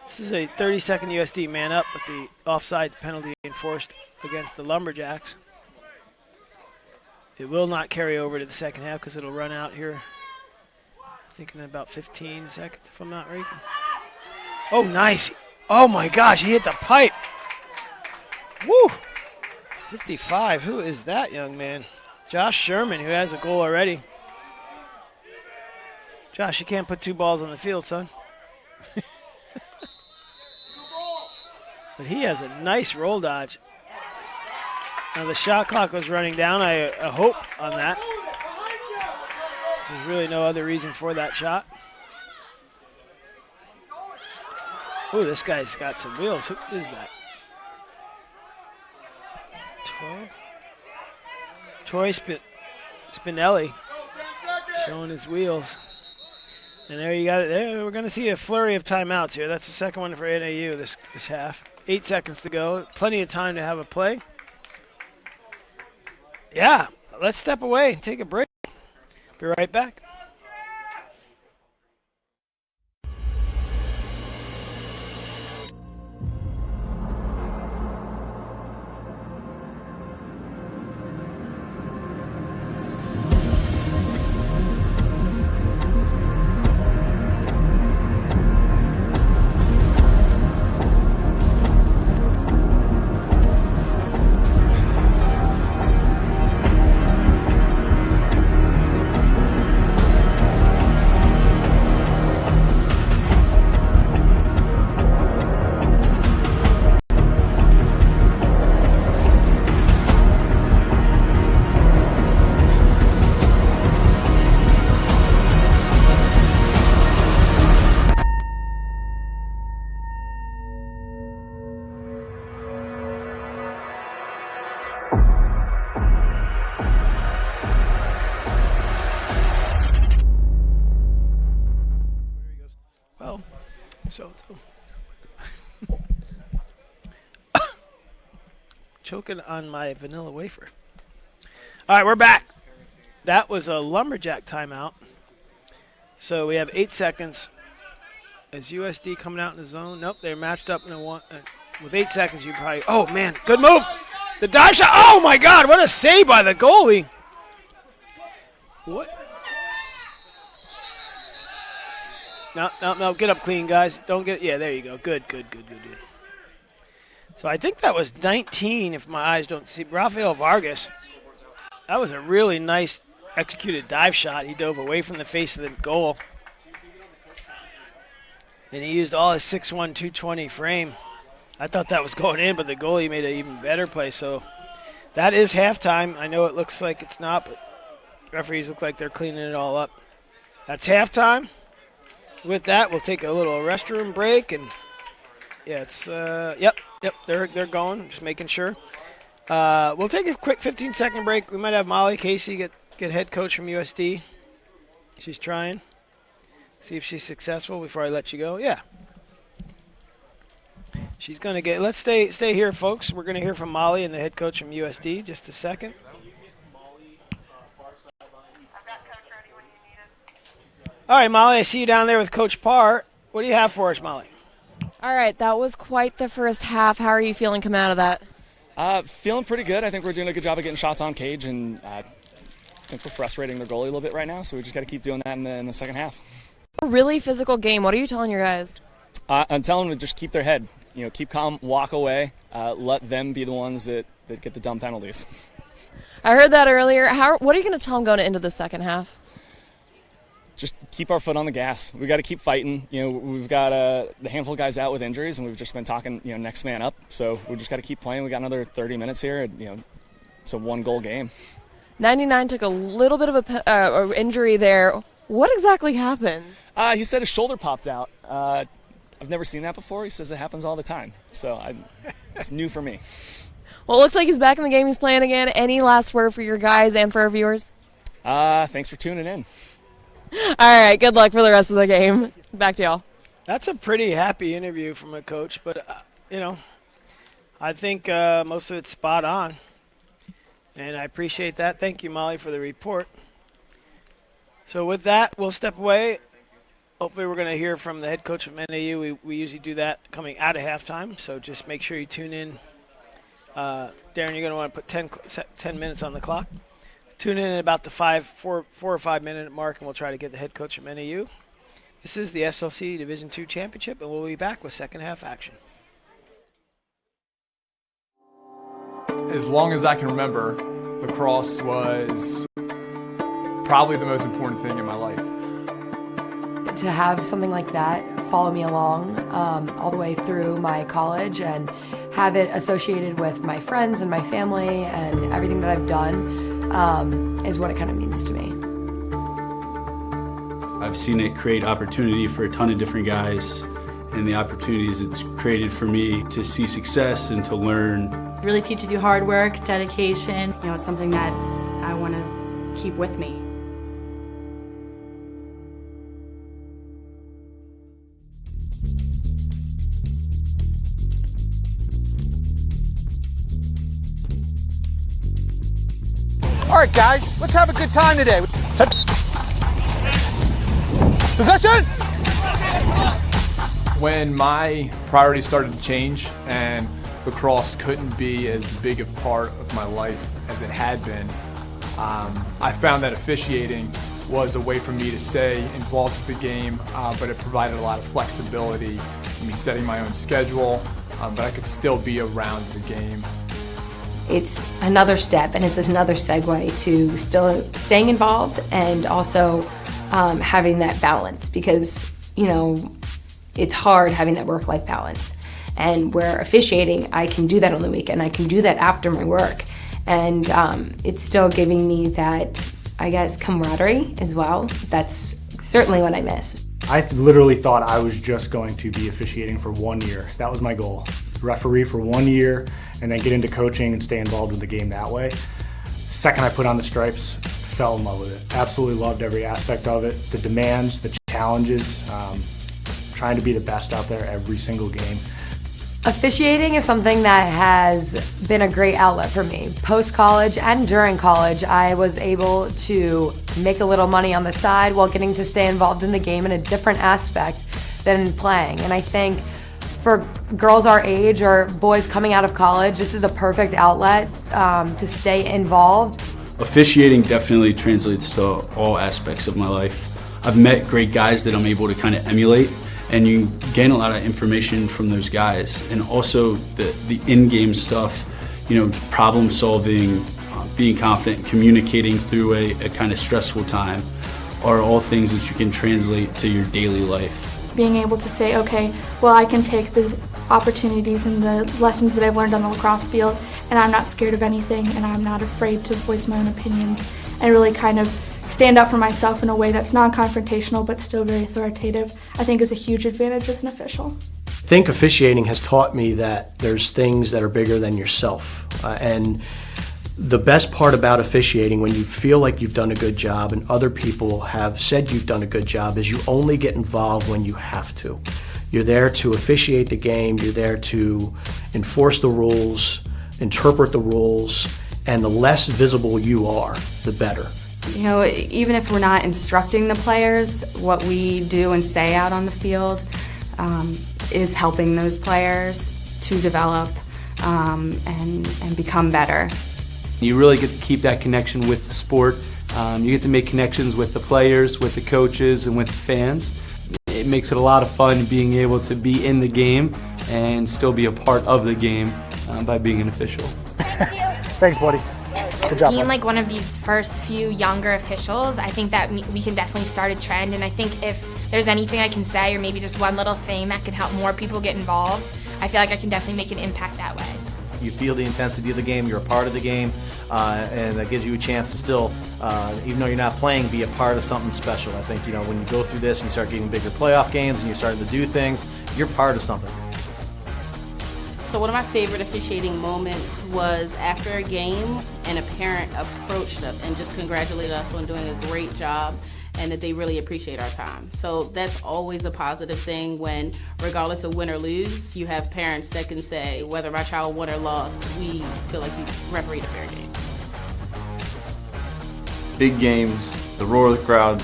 Speaker 1: This is a 30-second USD man up with the offside penalty enforced against the Lumberjacks. It will not carry over to the second half because it'll run out here, I think, in about 15 seconds, if I'm not right. Oh, nice. Oh, my gosh, he hit the pipe. Woo! 55. Who is that young man? Josh Sherman, who has a goal already. Josh, you can't put 2 balls on the field, son. But he has a nice roll dodge. Now the shot clock was running down. I hope on that. There's really no other reason for that shot. Ooh, this guy's got some wheels. Who is that? Troy Spinelli showing his wheels. And there you got it. There, we're going to see a flurry of timeouts here. That's the second one for NAU this half. 8 seconds to go. Plenty of time to have a play. Yeah, let's step away and take a break. Be right back. Choking on my vanilla wafer. All right, we're back. That was a Lumberjack timeout. So we have 8 seconds. Is USD coming out in the zone? Nope, they're matched up in a one. With 8 seconds, you probably. Oh man, good move. The dive shot. Oh my God, what a save by the goalie. What? No, get up clean, guys. Don't get. Yeah, there you go. Good. So I think that was 19, if my eyes don't see. Rafael Vargas. That was a really nice executed dive shot. He dove away from the face of the goal. And he used all his 6'1", 220 frame. I thought that was going in, but the goalie made an even better play. So that is halftime. I know it looks like it's not, but referees look like they're cleaning it all up. That's halftime. With that, we'll take a little restroom break, and yeah, it's yep, they're going. Just making sure. We'll take a quick 15-second break. We might have Molly Casey get head coach from USD. She's trying. See if she's successful before I let you go. Yeah, she's gonna get. Let's stay here, folks. We're gonna hear from Molly and the head coach from USD. Just a second. All right, Molly, I see you down there with Coach Parr. What do you have for us, Molly?
Speaker 3: All right, that was quite the first half. How are you feeling coming out of that?
Speaker 11: Feeling pretty good. I think we're doing a good job of getting shots on cage, and I think we're frustrating their goalie a little bit right now, so we just got to keep doing that in the second half.
Speaker 3: A really physical game. What are you telling your guys?
Speaker 11: I'm telling them to just keep their head. Keep calm, walk away, let them be the ones that get the dumb penalties.
Speaker 3: I heard that earlier. What are you going to tell them going into the second half?
Speaker 11: Just keep our foot on the gas. We got to keep fighting. We've got a handful of guys out with injuries, and we've just been talking, next man up. So we just got to keep playing. We got another 30 minutes here. And, it's a 1-goal game. 99
Speaker 3: took a little bit of a injury there. What exactly happened?
Speaker 11: He said his shoulder popped out. I've never seen that before. He says it happens all the time. So it's new for me.
Speaker 3: Well, it looks like he's back in the game. He's playing again. Any last word for your guys and for our viewers?
Speaker 11: Thanks for tuning in.
Speaker 3: All right, good luck for the rest of the game. Back to y'all.
Speaker 1: That's a pretty happy interview from a coach, but, I think most of it's spot on, and I appreciate that. Thank you, Molly, for the report. So with that, we'll step away. Hopefully we're going to hear from the head coach of NAU. We usually do that coming out of halftime, so just make sure you tune in. Darren, you're going to want to put 10 minutes on the clock. Tune in at about the 4 or 5 minute mark, and we'll try to get the head coach of NAU. This is the SLC Division II Championship, and we'll be back with second half action.
Speaker 6: As long as I can remember, lacrosse was probably the most important thing in my life.
Speaker 9: To have something like that follow me along all the way through my college and have it associated with my friends and my family and everything that I've done is what it kind of means to me.
Speaker 12: I've seen it create opportunity for a ton of different guys, and the opportunities it's created for me to see success and to learn.
Speaker 13: It really teaches you hard work, dedication. You know, it's something that I want to keep with me.
Speaker 2: All right, guys, let's have a good time today. Possession!
Speaker 6: When my priorities started to change and lacrosse couldn't be as big a part of my life as it had been, I found that officiating was a way for me to stay involved with the game, but it provided a lot of flexibility in me setting my own schedule, but I could still be around the game.
Speaker 9: It's another step, and it's another segue to still staying involved and also having that balance, because, you know, it's hard having that work-life balance. And where officiating, I can do that on the weekend. I can do that after my work. And it's still giving me that, I guess, camaraderie as well. That's certainly what I miss.
Speaker 14: I literally thought I was just going to be officiating for 1 year. That was my goal. Referee for 1 year and then get into coaching and stay involved with the game that way. The second I put on the stripes, fell in love with it. Absolutely loved every aspect of it. The demands, the challenges, trying to be the best out there every single game.
Speaker 9: Officiating is something that has been a great outlet for me. Post-college and during college, I was able to make a little money on the side while getting to stay involved in the game in a different aspect than playing. And I think for girls our age or boys coming out of college, this is a perfect outlet to stay involved.
Speaker 12: Officiating definitely translates to all aspects of my life. I've met great guys that I'm able to kind of emulate, and you gain a lot of information from those guys. And also the in-game stuff, you know, problem solving, being confident, communicating through a kind of stressful time are all things that you can translate to your daily life.
Speaker 15: Being able to say, okay, well, I can take the opportunities and the lessons that I've learned on the lacrosse field, and I'm not scared of anything, and I'm not afraid to voice my own opinions, and really kind of stand up for myself in a way that's non-confrontational but still very authoritative, I think is a huge advantage as an official.
Speaker 16: I think officiating has taught me that there's things that are bigger than yourself. And the best part about officiating, when you feel like you've done a good job and other people have said you've done a good job, is you only get involved when you have to. You're there to officiate the game, you're there to enforce the rules, interpret the rules, and the less visible you are, the better.
Speaker 13: You know, even if we're not instructing the players, what we do and say out on the field is helping those players to develop and become better.
Speaker 17: You really get to keep that connection with the sport. You get to make connections with the players, with the coaches, and with the fans. It makes it a lot of fun being able to be in the game and still be a part of the game by being an official.
Speaker 14: Thanks, buddy. Good job.
Speaker 18: Being like one of these first few younger officials, I think that we can definitely start a trend, and I think if there's anything I can say or maybe just one little thing that can help more people get involved, I feel like I can definitely make an impact that way.
Speaker 19: You feel the intensity of the game, you're a part of the game, and that gives you a chance to still, even though you're not playing, be a part of something special. I think, you know, when you go through this and you start getting bigger playoff games and you're starting to do things, you're part of something.
Speaker 20: So one of my favorite officiating moments was after a game and a parent approached us and just congratulated us on doing a great job. and that they really appreciate our time. So that's always a positive thing when, regardless of win or lose, you have parents that can say, whether my child won or lost, we feel like you refereed a fair game.
Speaker 21: Big games, the roar of the crowd,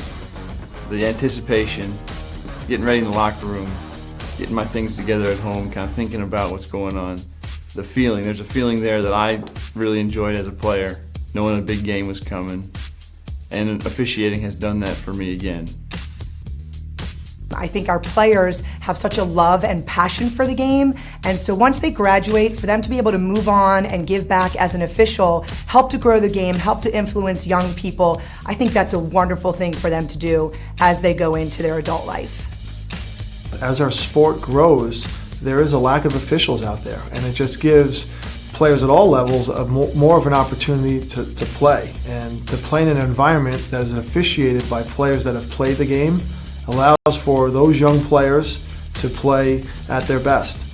Speaker 21: the anticipation, getting ready in the locker room, getting my things together at home, kind of thinking about what's going on. The feeling, there's a feeling there that I really enjoyed as a player, knowing a big game was coming. And officiating has done that for me again.
Speaker 22: I think our players have such a love and passion for the game, and so once they graduate, for them to be able to move on and give back as an official, help to grow the game, help to influence young people, I think that's a wonderful thing for them to do as they go into their adult life.
Speaker 23: As our sport grows, there is a lack of officials out there, and it just gives players at all levels more of an opportunity to play, and to play in an environment that is officiated by players that have played the game allows for those young players to play at their best.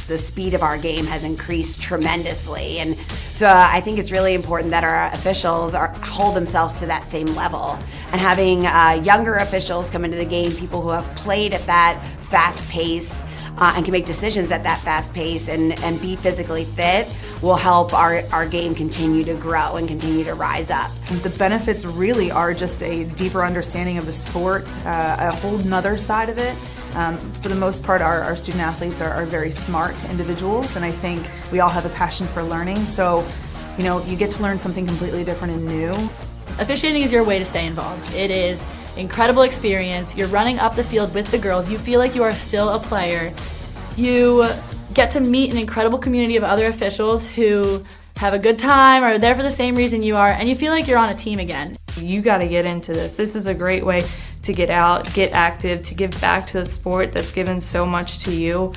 Speaker 24: The speed of our game has increased tremendously, and so I think it's really important that our officials hold themselves to that same level. And having younger officials come into the game, people who have played at that fast pace and can make decisions at that fast pace and be physically fit, will help our game continue to grow and continue to rise up.
Speaker 25: The benefits really are just a deeper understanding of the sport, a whole nother side of it. For the most part, our student athletes are very smart individuals, and I think we all have a passion for learning, so you get to learn something completely different and new.
Speaker 26: Officiating is your way to stay involved. It is incredible experience. You're running up the field with the girls. You feel like you are still a player. You get to meet an incredible community of other officials who have a good time, are there for the same reason you are, and you feel like you're on a team again.
Speaker 27: You got to get into this. This is a great way to get out, get active, to give back to the sport that's given so much to you.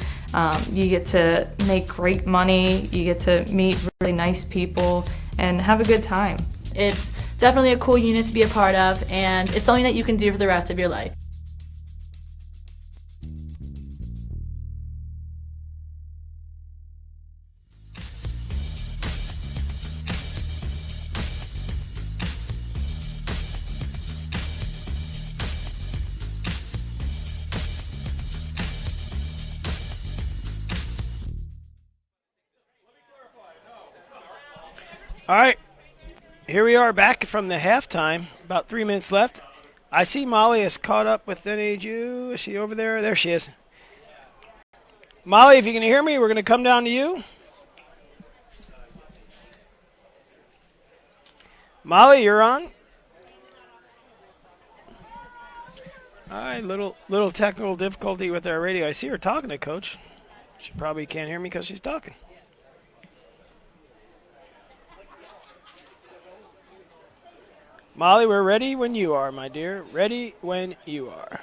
Speaker 27: You get to make great money, you get to meet really nice people, and have a good time.
Speaker 26: It's definitely a cool unit to be a part of, and it's something that you can do for the rest of your life.
Speaker 1: All right, here we are back from the halftime. About 3 minutes left. I see Molly is caught up with NAU. Is she over there? There she is. Molly, if you can hear me, we're going to come down to you. Molly, you're on. All right, little technical difficulty with our radio. I see her talking to Coach. She probably can't hear me because she's talking. Molly, we're ready when you are, my dear. Ready when you are.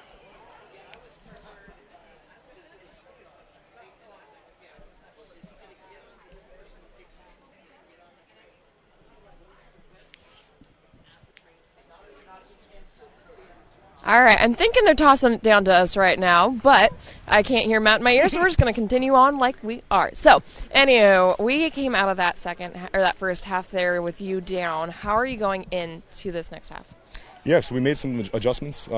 Speaker 3: All right, I'm thinking they're tossing it down to us right now, but I can't hear Matt in my ear, so we're just going to continue on like we are. So, anyhow, we came out of that first half there with you down. How are you going into this next half?
Speaker 4: Yeah, so we made some adjustments.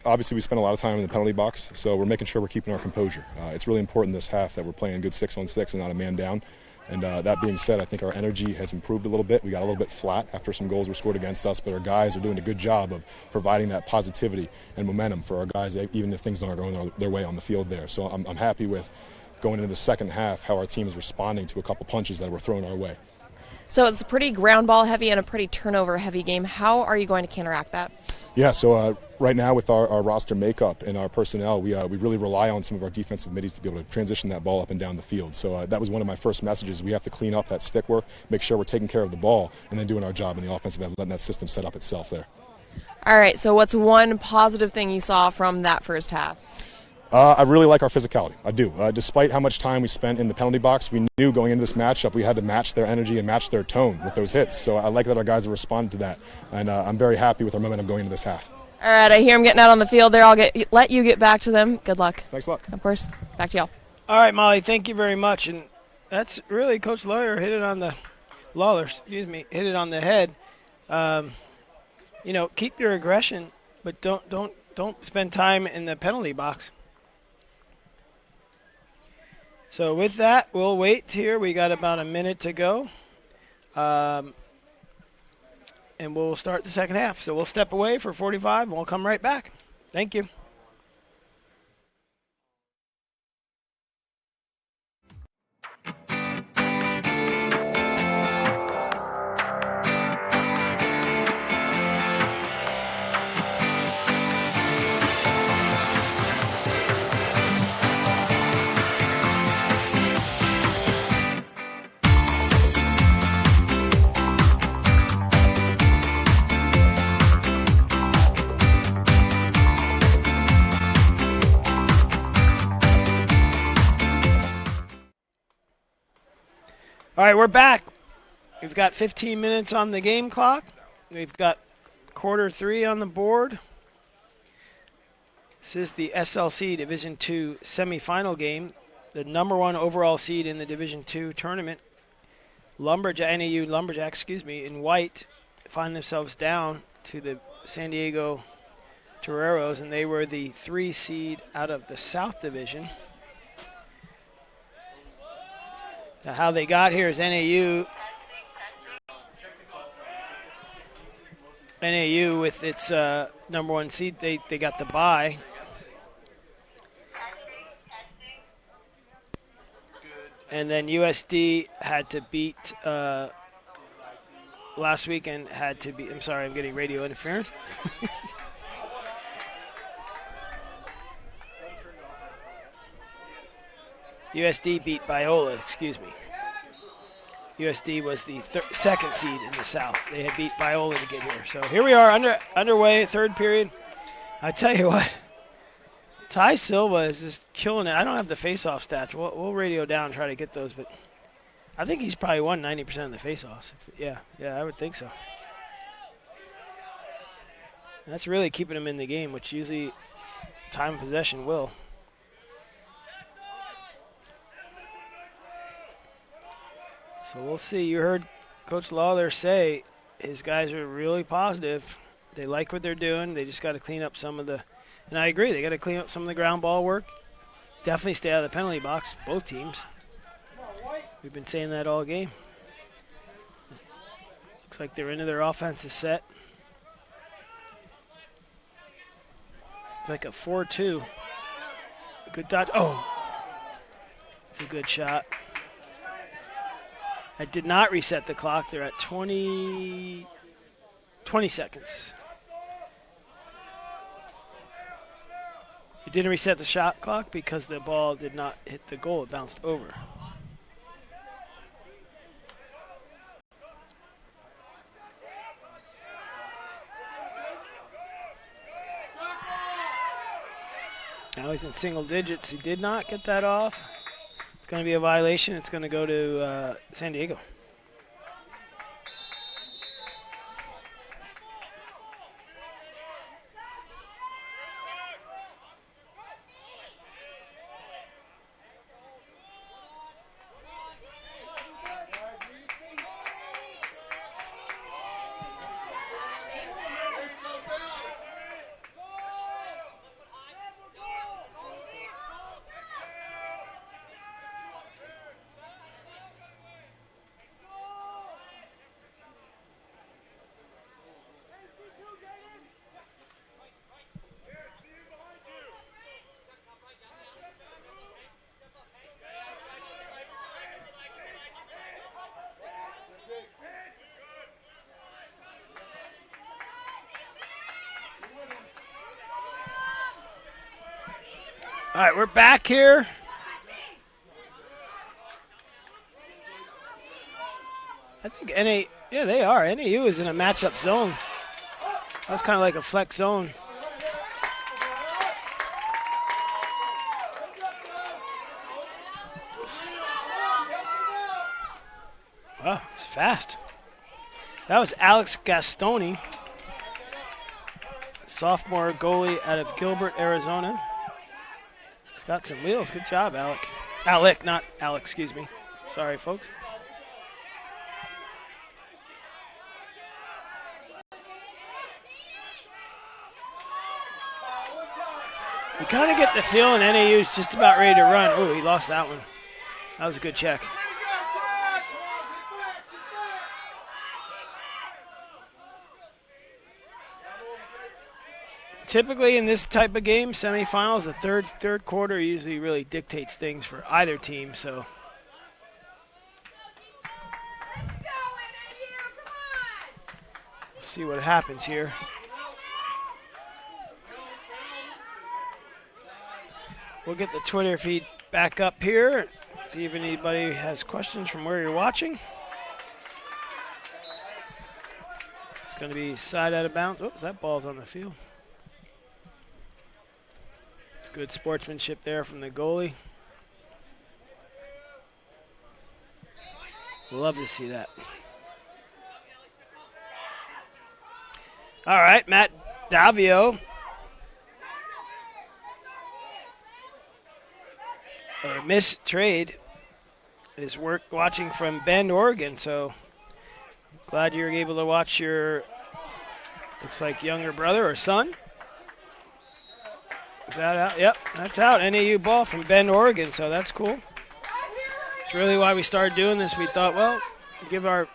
Speaker 4: Obviously, we spent a lot of time in the penalty box, so we're making sure we're keeping our composure. It's really important this half that we're playing good 6-on-6 and not a man down. And that being said, I think our energy has improved a little bit. We got a little bit flat after some goals were scored against us, but our guys are doing a good job of providing that positivity and momentum for our guys, even if things aren't going their way on the field there. So I'm happy with going into the second half, how our team is responding to a couple punches that were thrown our way.
Speaker 3: So it's a pretty ground ball heavy and a pretty turnover heavy game. How are you going to counteract that?
Speaker 4: Yeah, so right now with our roster makeup and our personnel, we really rely on some of our defensive middies to be able to transition that ball up and down the field. So that was one of my first messages. We have to clean up that stick work, make sure we're taking care of the ball, and then doing our job in the offensive end, letting that system set up itself there.
Speaker 3: All right, so what's one positive thing you saw from that first half?
Speaker 4: I really like our physicality. I do. Despite how much time we spent in the penalty box, we knew going into this matchup we had to match their energy and match their tone with those hits. So I like that our guys have responded to that, and I'm very happy with our momentum going into this half.
Speaker 3: All right, I hear them getting out on the field there. I'll let you get back to them. Good luck.
Speaker 4: Thanks a lot.
Speaker 3: Of course. Back to y'all.
Speaker 1: All right, Molly, thank you very much. And that's really, Coach Lawler hit it on the head. keep your aggression, but don't spend time in the penalty box. So with that, we'll wait here. We got about a minute to go. And we'll start the second half. So we'll step away for 45, and we'll come right back. Thank you. All right, we're back. We've got 15 minutes on the game clock. We've got quarter 3 on the board. This is the SLC Division II semifinal game. The number 1 overall seed in the Division II tournament, NAU Lumberjacks, in white, find themselves down to the San Diego Toreros, and they were the 3 seed out of the South Division. Now, how they got here is NAU with its number 1 seed, they got the bye. And then USD had to beat last weekend I'm sorry, I'm getting radio interference. USD beat Biola, USD was the second seed in the South. They had beat Biola to get here. So here we are, underway, third period. I tell you what, Ty Silva is just killing it. I don't have the face-off stats. We'll radio down and try to get those, but I think he's probably won 90% of the face-offs. Yeah, I would think so. That's really keeping him in the game, which usually time of possession will. So we'll see. You heard Coach Lawler say his guys are really positive. They like what they're doing. They just got to clean up some of the – and I agree. They got to clean up some of the ground ball work. Definitely stay out of the penalty box, both teams. We've been saying that all game. Looks like they're into their offensive set. It's like a 4-2. Good dodge. Oh, it's a good shot. I did not reset the clock. They're at 20 seconds. It didn't reset the shot clock because the ball did not hit the goal. It bounced over. Now he's in single digits. He did not get that off. It's going to be a violation. It's going to go to San Diego. All right, we're back here. I think they are. NAU is in a matchup zone. That's kind of like a flex zone. Wow, it's fast. That was Alex Gastoni, sophomore goalie out of Gilbert, Arizona. He's got some wheels. Good job, Alec. Alec, not Alex, excuse me. Sorry, folks. You kind of get the feeling NAU's just about ready to run. Oh, he lost that one. That was a good check. Typically in this type of game, semifinals, the third quarter usually really dictates things for either team. So let's see what happens here. We'll get the Twitter feed back up here. See if anybody has questions from where you're watching. It's going to be side out of bounds. Oops, that ball's on the field. It's good sportsmanship there from the goalie. Love to see that. All right, Matt Davio. Or Miss Trade is watching from Bend, Oregon. So glad you're able to watch your, looks like younger brother or son. Is that out? Yep, that's out. NAU ball from Bend, Oregon. So that's cool. It's really why we started doing this. We thought, well, give our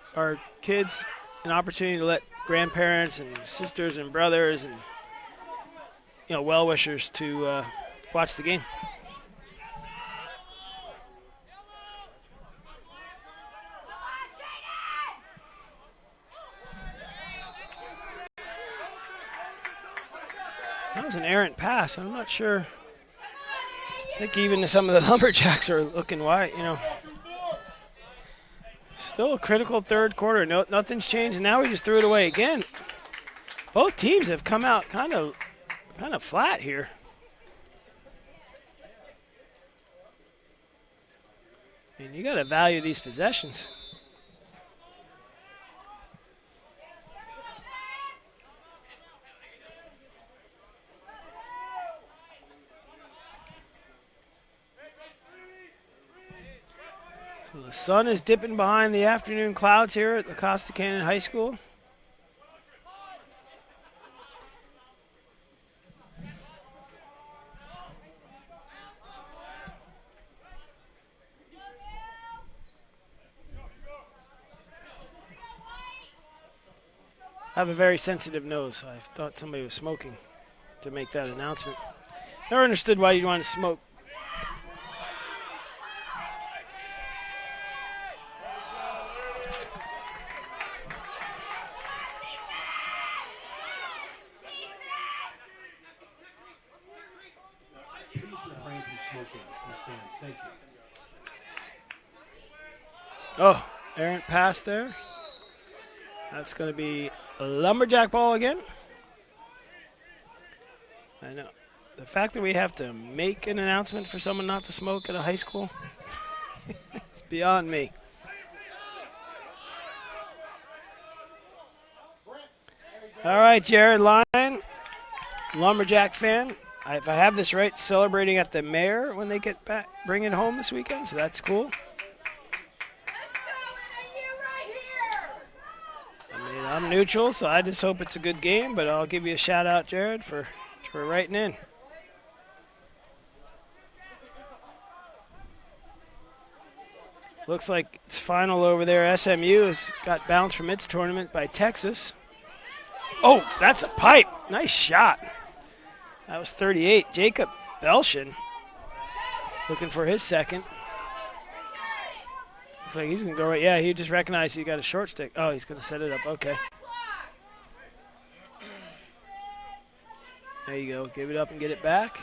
Speaker 1: kids an opportunity to let grandparents and sisters and brothers and well-wishers to watch the game. That was an errant pass. I'm not sure. I think even some of the Lumberjacks are looking wide, Still a critical third quarter. No, nothing's changed, and now we just threw it away again. Both teams have come out kind of flat here. And you got to value these possessions. So the sun is dipping behind the afternoon clouds here at La Costa Canyon High School. I have a very sensitive nose. I thought somebody was smoking to make that announcement. Never understood why you'd want to smoke. Oh, errant pass there. That's going to be a Lumberjack ball again. I know. The fact that we have to make an announcement for someone not to smoke at a high school, it's beyond me. All right, Jared Lyon, Lumberjack fan. If I have this right, celebrating at the Mare when they get back, bring it home this weekend, so that's cool. I'm neutral, so I just hope it's a good game, but I'll give you a shout out, Jared, for writing in. Looks like it's final over there. SMU has got bounced from its tournament by Texas. Oh, that's a pipe. Nice shot. That was 38. Jacob Belshin looking for his second. Looks like he's going to go right. Yeah, he just recognized he got a short stick. Oh, he's going to set it up. Okay. There you go. Give it up and get it back.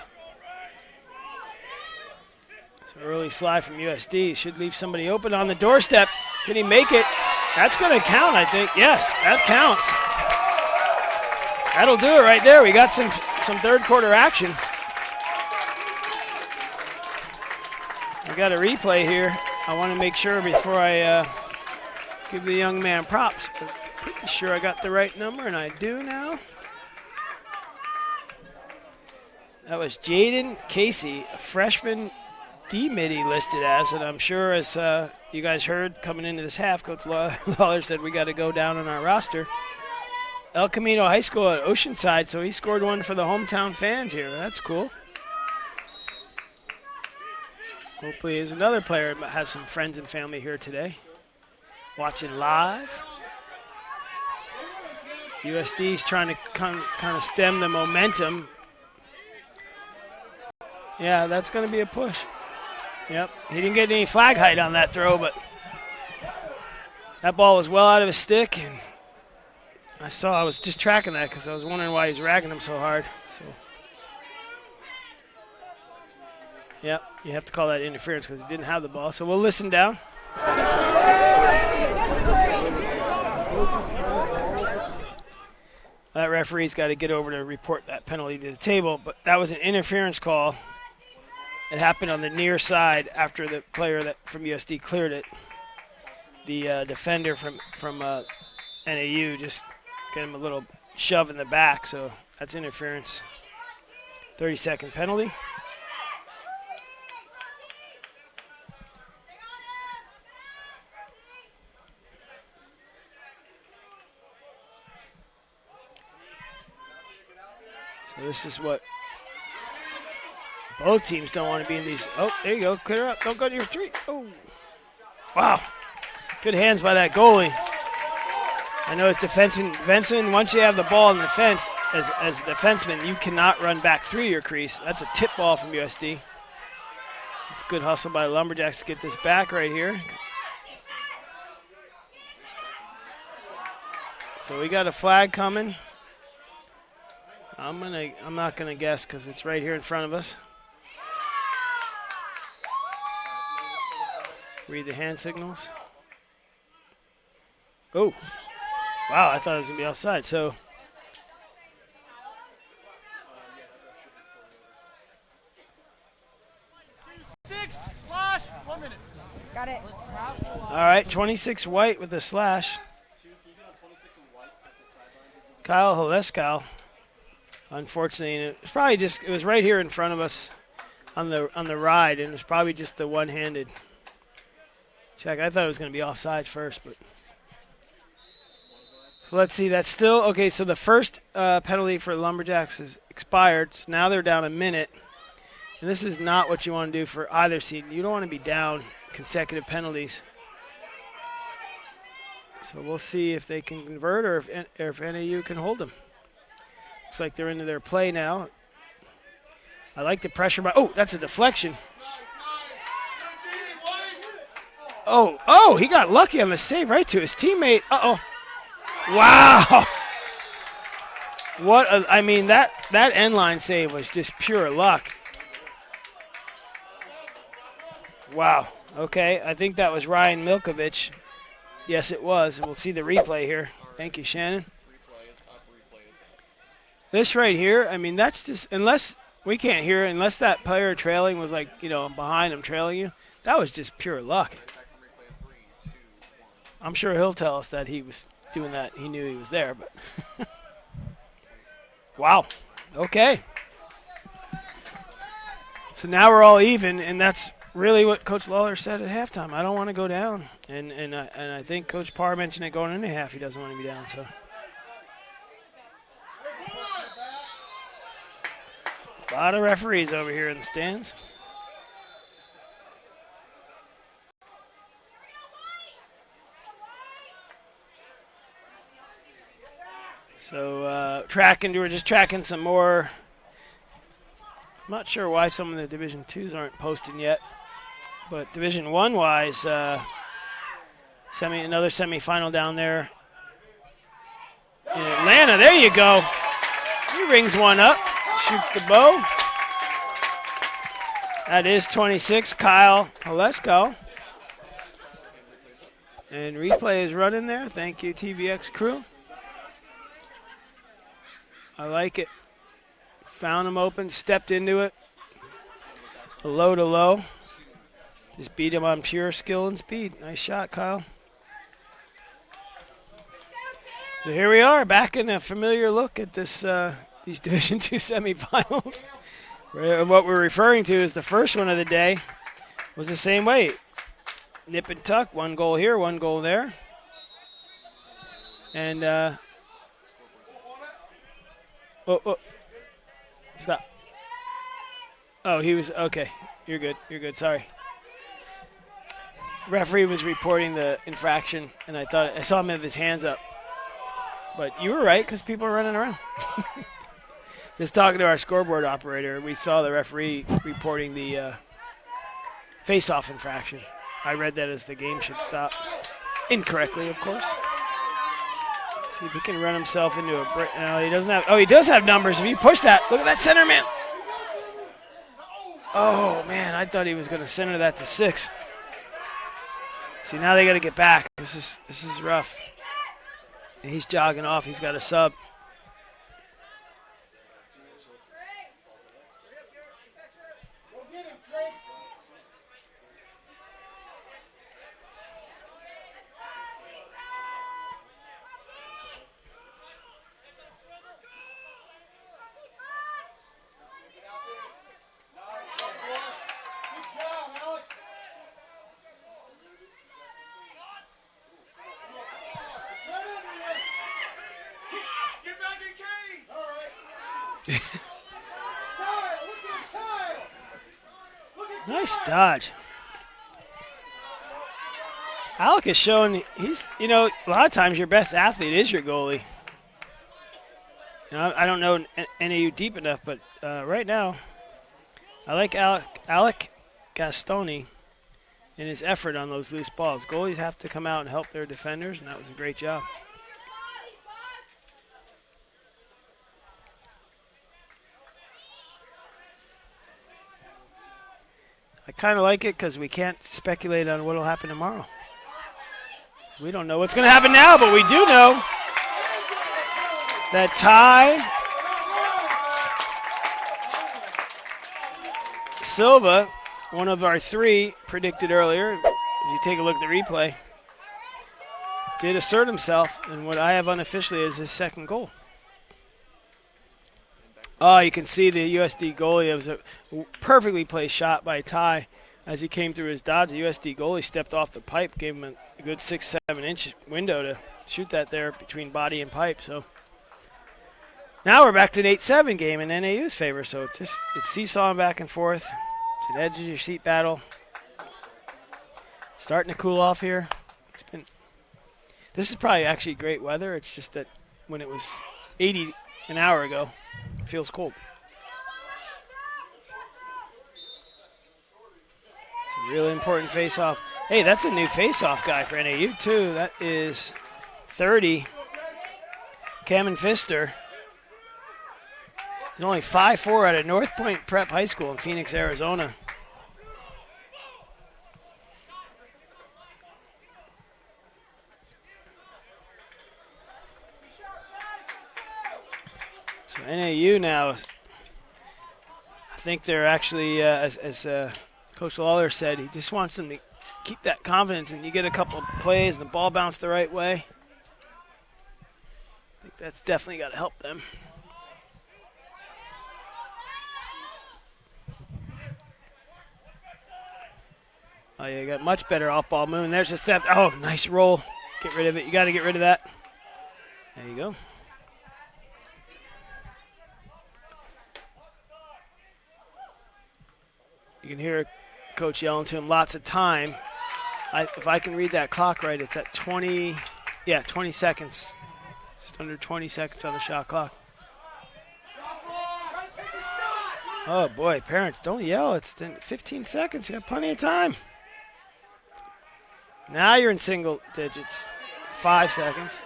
Speaker 1: So early slide from USD. Should leave somebody open on the doorstep. Can he make it? That's going to count, I think. Yes, that counts. That'll do it right there. We got some third quarter action. I got a replay here. I want to make sure before I give the young man props. I'm pretty sure I got the right number, and I do now. That was Jaden Casey, a freshman D-midi listed as, and I'm sure as you guys heard coming into this half, Coach Lawler said we got to go down on our roster. El Camino High School at Oceanside, so he scored one for the hometown fans here. That's cool. Hopefully there's another player that has some friends and family here today. Watching live. USD's trying to kind of stem the momentum. Yeah, that's going to be a push. Yep, he didn't get any flag height on that throw, but that ball was well out of his stick, and I was just tracking that because I was wondering why he's ragging him so hard. So, yep, you have to call that interference because he didn't have the ball. So we'll listen down. That referee's got to get over to report that penalty to the table, but that was an interference call. It happened on the near side after the player from USD cleared it. The defender from NAU just got him a little shove in the back, so that's interference. 30-second penalty. So this is what both teams don't want to be in these. Oh, there you go. Clear up. Don't go to your three. Oh, wow. Good hands by that goalie. I know as defenseman, once you have the ball in the fence, as a defenseman, you cannot run back through your crease. That's a tip ball from USD. It's good hustle by Lumberjacks to get this back right here. So we got a flag coming. I'm not gonna guess because it's right here in front of us. Read the hand signals. Oh, wow! I thought it was gonna be offside. So,
Speaker 2: Got it.
Speaker 1: all right, 26 white with a slash. Kyle Haleskow. Unfortunately, it was right here in front of us on the ride, and it was probably just the one-handed check. I thought it was going to be offside first, but so let's see. That's still okay. So the first penalty for Lumberjacks is expired. So now they're down a minute, and this is not what you want to do for either team. You don't want to be down consecutive penalties. So we'll see if they can convert or if NAU can hold them. Looks like they're into their play now. I like the pressure by. Oh, that's a deflection. Oh, he got lucky on the save right to his teammate. Uh-oh. Wow. That end line save was just pure luck. Wow. Okay, I think that was Ryan Milkovich. Yes, it was. We'll see the replay here. Thank you, Shannon. This right here, that's just, unless we can't hear it, unless that player trailing was behind him trailing you, that was just pure luck. I'm sure he'll tell us that he was doing that. He knew he was there, but wow. Okay. So now we're all even, and that's really what Coach Lawler said at halftime. I don't want to go down, and I think Coach Parr mentioned it going into half. He doesn't want to be down, so. A lot of referees over here in the stands. So we're just tracking some more. I'm not sure why some of the Division IIs aren't posted yet, but Division I wise, another semifinal down there in Atlanta. There you go. He rings one up. Shoots the bow. That is 26, Kyle Haleskow. And replay is running there. Thank you, TVX crew. I like it. Found him open, stepped into it. Low to low. Just beat him on pure skill and speed. Nice shot, Kyle. So here we are, back in a familiar look at this these Division II semifinals. What we're referring to is the first one of the day was the same way. Nip and tuck, one goal here, one goal there. And, stop. Oh, he was, okay. You're good, sorry. Referee was reporting the infraction, and I saw him have his hands up. But you were right, because people are running around. Just talking to our scoreboard operator, we saw the referee reporting the face-off infraction. I read that as the game should stop. Incorrectly, of course. See if he can run himself into a break. No, he doesn't have. Oh, he does have numbers. If you push that, look at that center man. Oh, man, I thought he was going to center that to 6. See, now they got to get back. This is rough. And he's jogging off. He's got a sub. Nice dodge. Alec is showing a lot of times your best athlete is your goalie. I don't know NAU deep enough, but right now, I like Alec Gastoni and his effort on those loose balls. Goalies have to come out and help their defenders, and that was a great job. I kind of like it because we can't speculate on what will happen tomorrow. So we don't know what's going to happen now, but we do know that Ty Silva, one of our 3 predicted earlier, as you take a look at the replay, did assert himself in what I have unofficially as his second goal. Oh, you can see the USD goalie. It was a perfectly placed shot by Ty as he came through his dodge. The USD goalie stepped off the pipe, gave him a good 6-7 inch window to shoot that there between body and pipe. So now we're back to an 8-7 game in NAU's favor. So it's seesawing back and forth. It's an edge of your seat battle. Starting to cool off here. This is probably actually great weather. It's just that when it was 80 an hour ago, it feels cold. It's a really important face-off. Hey, that's a new face-off guy for NAU, too. That is 30. Cameron Pfister. He's only 5'4" out of North Point Prep High School in Phoenix, Arizona. So NAU now, I think they're actually, as Coach Lawler said, he just wants them to keep that confidence, and you get a couple of plays and the ball bounced the right way. I think that's definitely got to help them. Oh, yeah, you got much better off-ball movement. There's a step. Oh, nice roll. Get rid of it. You got to get rid of that. There you go. You can hear Coach yelling to him, lots of time. If I can read that clock right, it's at 20 seconds. Just under 20 seconds on the shot clock. Oh, boy, parents, don't yell. It's 15 seconds. You got plenty of time. Now you're in single digits. 5 seconds.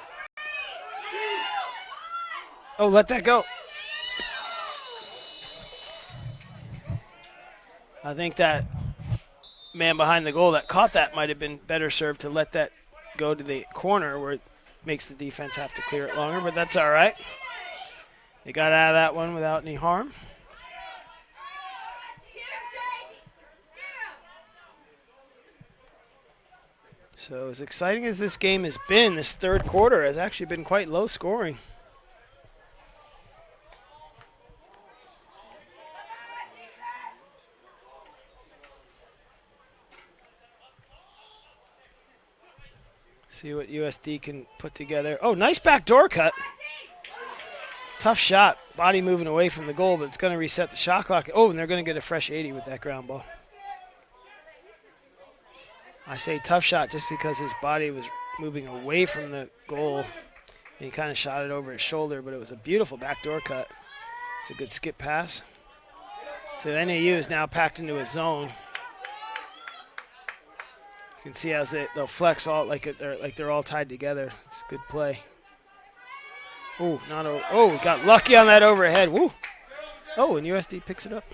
Speaker 1: Oh, let that go. I think that man behind the goal that caught that might have been better served to let that go to the corner where it makes the defense have to clear it longer, but that's all right. They got out of that one without any harm. So as exciting as this game has been, this third quarter has actually been quite low scoring. See what USD can put together. Oh, nice backdoor cut. Tough shot. Body moving away from the goal, but it's going to reset the shot clock. Oh, and they're going to get a fresh 80 with that ground ball. I say tough shot just because his body was moving away from the goal, and he kind of shot it over his shoulder, but it was a beautiful backdoor cut. It's a good skip pass. So NAU is now packed into a zone. You can see as they'll flex all like they're all tied together. It's a good play. Oh, we got lucky on that overhead. Woo! Oh, and USD picks it up.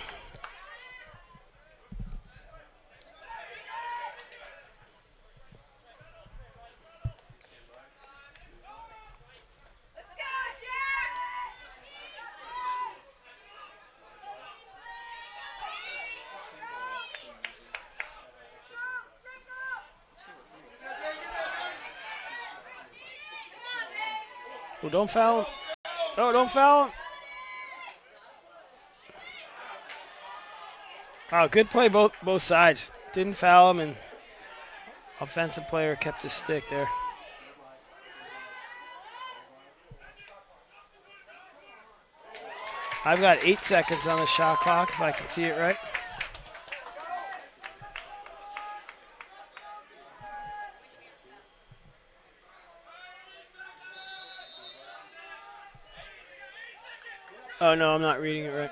Speaker 1: Oh, don't foul him. Oh, don't foul him. Oh, good play both sides. Didn't foul him, and offensive player kept his stick there. I've got 8 seconds on the shot clock, if I can see it right. Oh, no, I'm not reading it right.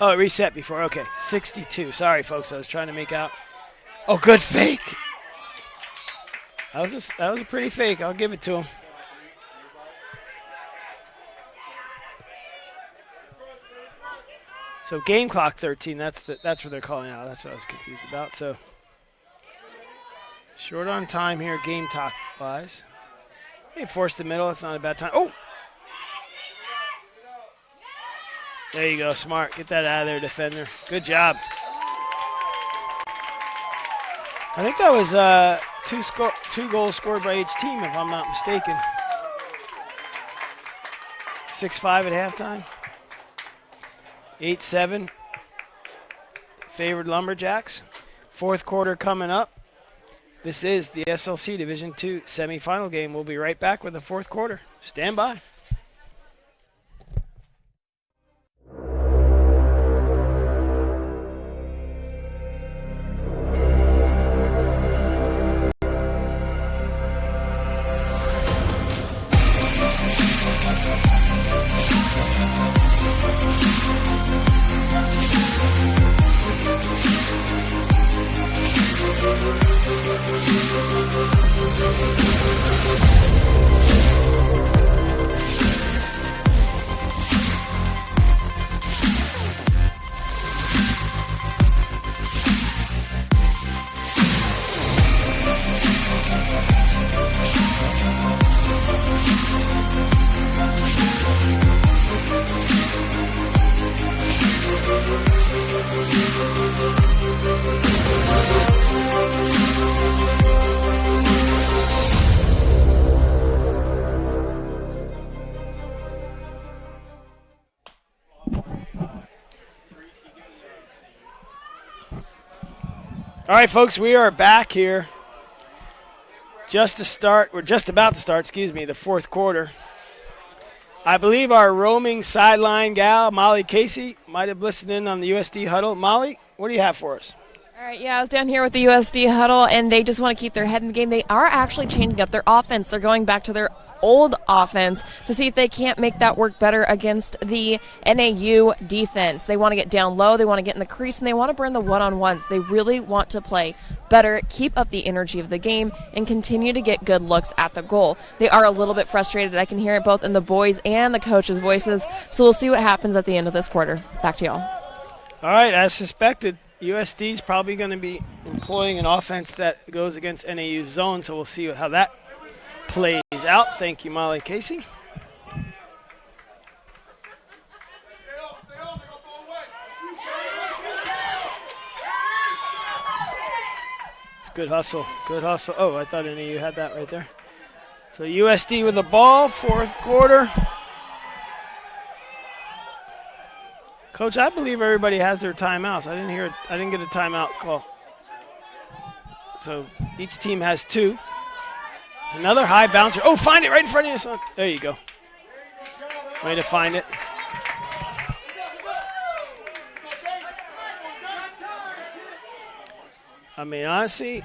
Speaker 1: Oh, it reset before. Okay, 62. Sorry, folks. I was trying to make out. Oh, good fake. That was a pretty fake. I'll give it to him. So game clock 13. That's what they're calling out. That's what I was confused about. So short on time here, game talk wise. They forced the middle. It's not a bad time. Oh. There you go, smart. Get that out of there, defender. Good job. I think that was two goals scored by each team, if I'm not mistaken. 6-5 at halftime. 8-7. Favored Lumberjacks. Fourth quarter coming up. This is the SLC Division II semifinal game. We'll be right back with the fourth quarter. Stand by. All right, folks, we are back here. We're just about to start, the fourth quarter. I believe our roaming sideline gal, Molly Casey, might have listened in on the USD huddle. Molly, what do you have for us?
Speaker 3: All right, I was down here with the USD huddle, and they just want to keep their head in the game. They are actually changing up their offense. They're going back to their old offense to see if they can't make that work better against the NAU defense. They want to get down low, they want to get in the crease, and they want to burn the one-on-ones. They really want to play better, keep up the energy of the game, and continue to get good looks at the goal. They are a little bit frustrated. I can hear it both in the boys' and the coaches' voices, so we'll see what happens at the end of this quarter. Back to y'all.
Speaker 1: All right, as suspected, USD is probably going to be employing an offense that goes against NAU's zone, so we'll see how that plays out. Thank you, Molly Casey. It's good hustle. Good hustle. Oh, I thought NAU had that right there. So USD with the ball, fourth quarter. Coach, I believe everybody has their timeouts. I didn't get a timeout call. So each team has two. There's another high bouncer. Oh, find it right in front of you, son. There you go. Way to find it. I mean, honestly,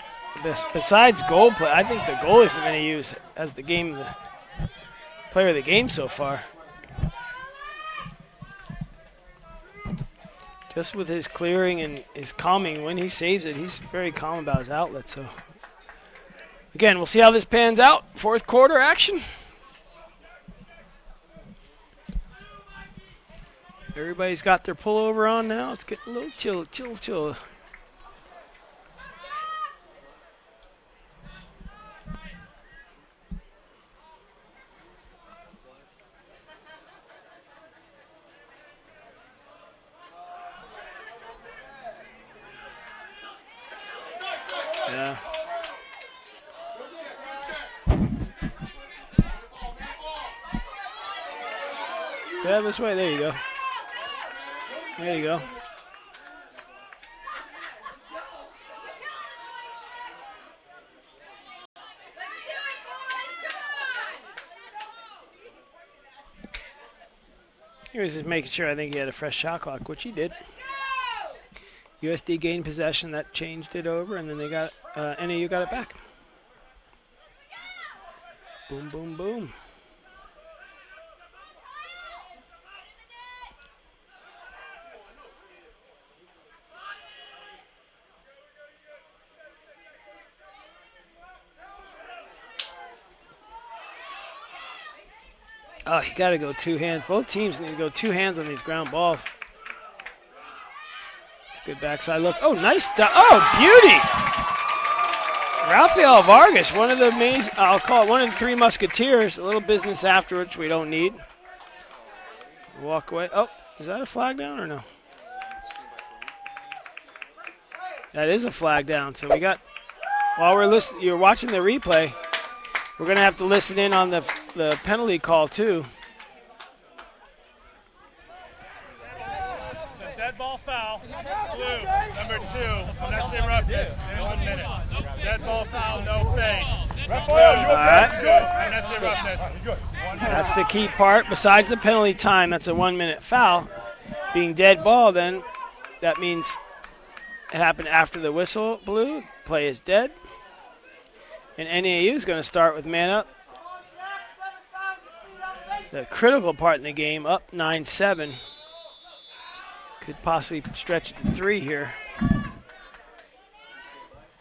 Speaker 1: besides goal play, I think the goalie from NAU has the player of the game so far. Just with his clearing and his calming, when he saves it, he's very calm about his outlet. So, again, we'll see how this pans out. Fourth quarter action. Everybody's got their pullover on now. It's getting a little chill. Yeah. Yeah, this way. There you go. There you go. He was just making sure I think he had a fresh shot clock, which he did. USD gained possession, that changed it over, and then they got NAU got it back. Boom, boom, boom. Oh, you got to go two hands. Both teams need to go two hands on these ground balls. It's a good backside look. Oh, nice. Oh, beauty. Rafael Vargas, one of the amazing, I'll call it one of the three musketeers. A little business afterwards we don't need. Walk away. Oh, is that a flag down or no? That is a flag down. So we got, while you're watching the replay, we're going to have to listen in on the penalty call, too.
Speaker 2: It's a dead ball foul. Blue, number 2. Unnecessary roughness in 1 minute. Dead ball foul, no face. Blue,
Speaker 1: all right.
Speaker 2: Unnecessary roughness.
Speaker 1: That's the key part. Besides the penalty time, that's a 1 minute foul. Being dead ball, then, that means it happened after the whistle blew. Play is dead. And NAU is going to start with man up. The critical part in the game, up 9-7. Could possibly stretch it to 3 here.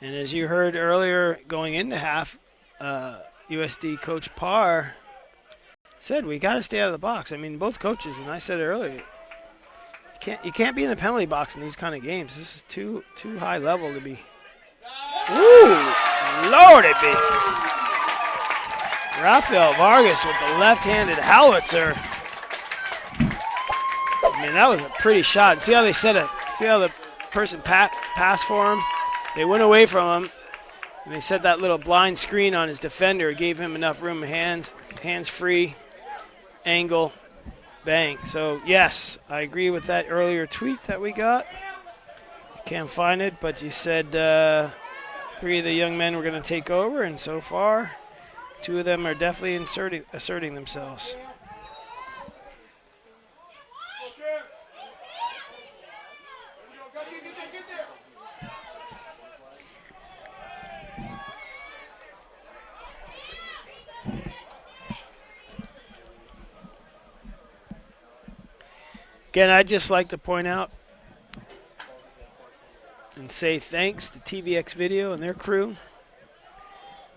Speaker 1: And as you heard earlier going into half, USD Coach Parr said we got to stay out of the box. I mean, both coaches, and I said it earlier, you can't be in the penalty box in these kind of games. This is too high level to be. Ooh! Lord, it be. Rafael Vargas with the left-handed howitzer. I mean, that was a pretty shot. See how they see how the person passed for him? They went away from him, and they set that little blind screen on his defender. It gave him enough room, hands free, angle, bang. So, yes, I agree with that earlier tweet that we got. Can't find it, but you said 3 of the young men were going to take over, and so far, 2 of them are definitely asserting themselves. Again, I'd just like to point out and say thanks to TVX Video and their crew,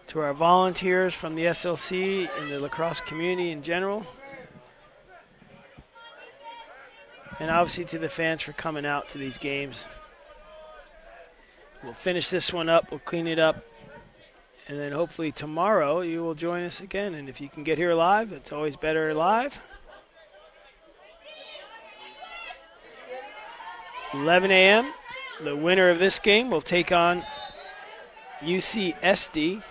Speaker 1: to our volunteers from the SLC and the lacrosse community in general, and obviously to the fans for coming out to these games. We'll finish this one up, we'll clean it up, and then hopefully tomorrow you will join us again. And if you can get here live, it's always better live. 11 a.m. The winner of this game will take on UCSD,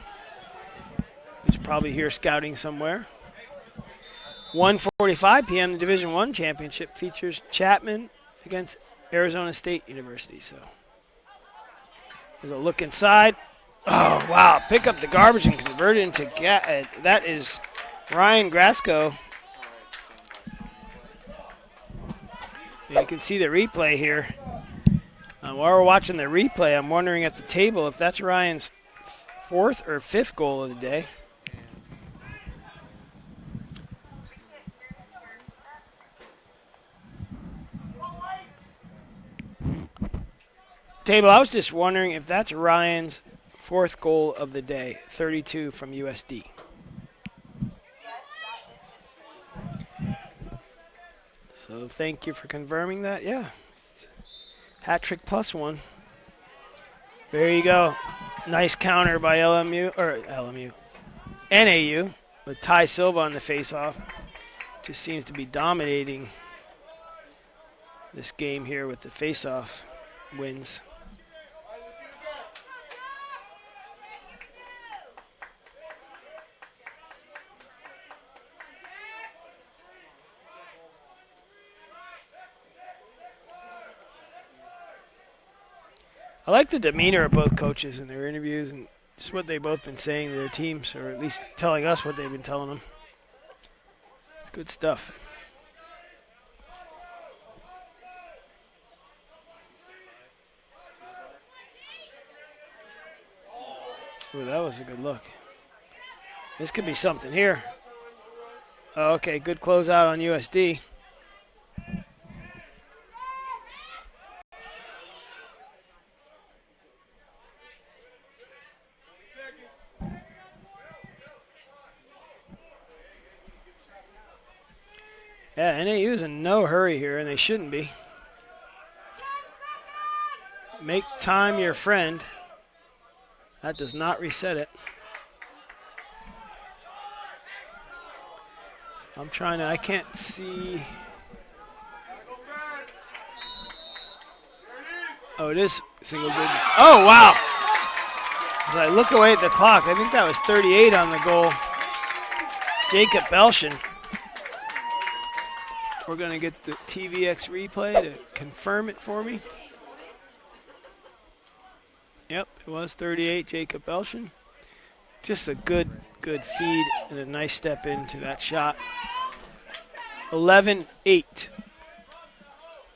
Speaker 1: who's probably here scouting somewhere. 1:45 p.m. the Division I championship features Chapman against Arizona State University. So there's a look inside. Oh, wow. Pick up the garbage and convert it into that is Ryan Grasco. You can see the replay here. While we're watching the replay, I'm wondering at the table if that's Ryan's fourth or fifth goal of the day. Table, I was just wondering if that's Ryan's fourth goal of the day, 32 from USD. So thank you for confirming that. Yeah, hat trick plus one. There you go. Nice counter by NAU with Ty Silva on the faceoff. Just seems to be dominating this game here with the faceoff wins. I like the demeanor of both coaches in their interviews and just what they've both been saying to their teams, or at least telling us what they've been telling them. It's good stuff. Ooh, that was a good look. This could be something here. Oh, okay, good closeout on USD. Yeah, NAU's in no hurry here, and they shouldn't be. Make time your friend. That does not reset it. I'm trying to, I can't see. Oh, it is single digits. Oh, wow. As I look away at the clock, I think that was 38 on the goal. Jacob Belshon. We're going to get the TVX replay to confirm it for me. Yep, it was 38, Jacob Belshon. Just a good feed and a nice step into that shot. 11-8,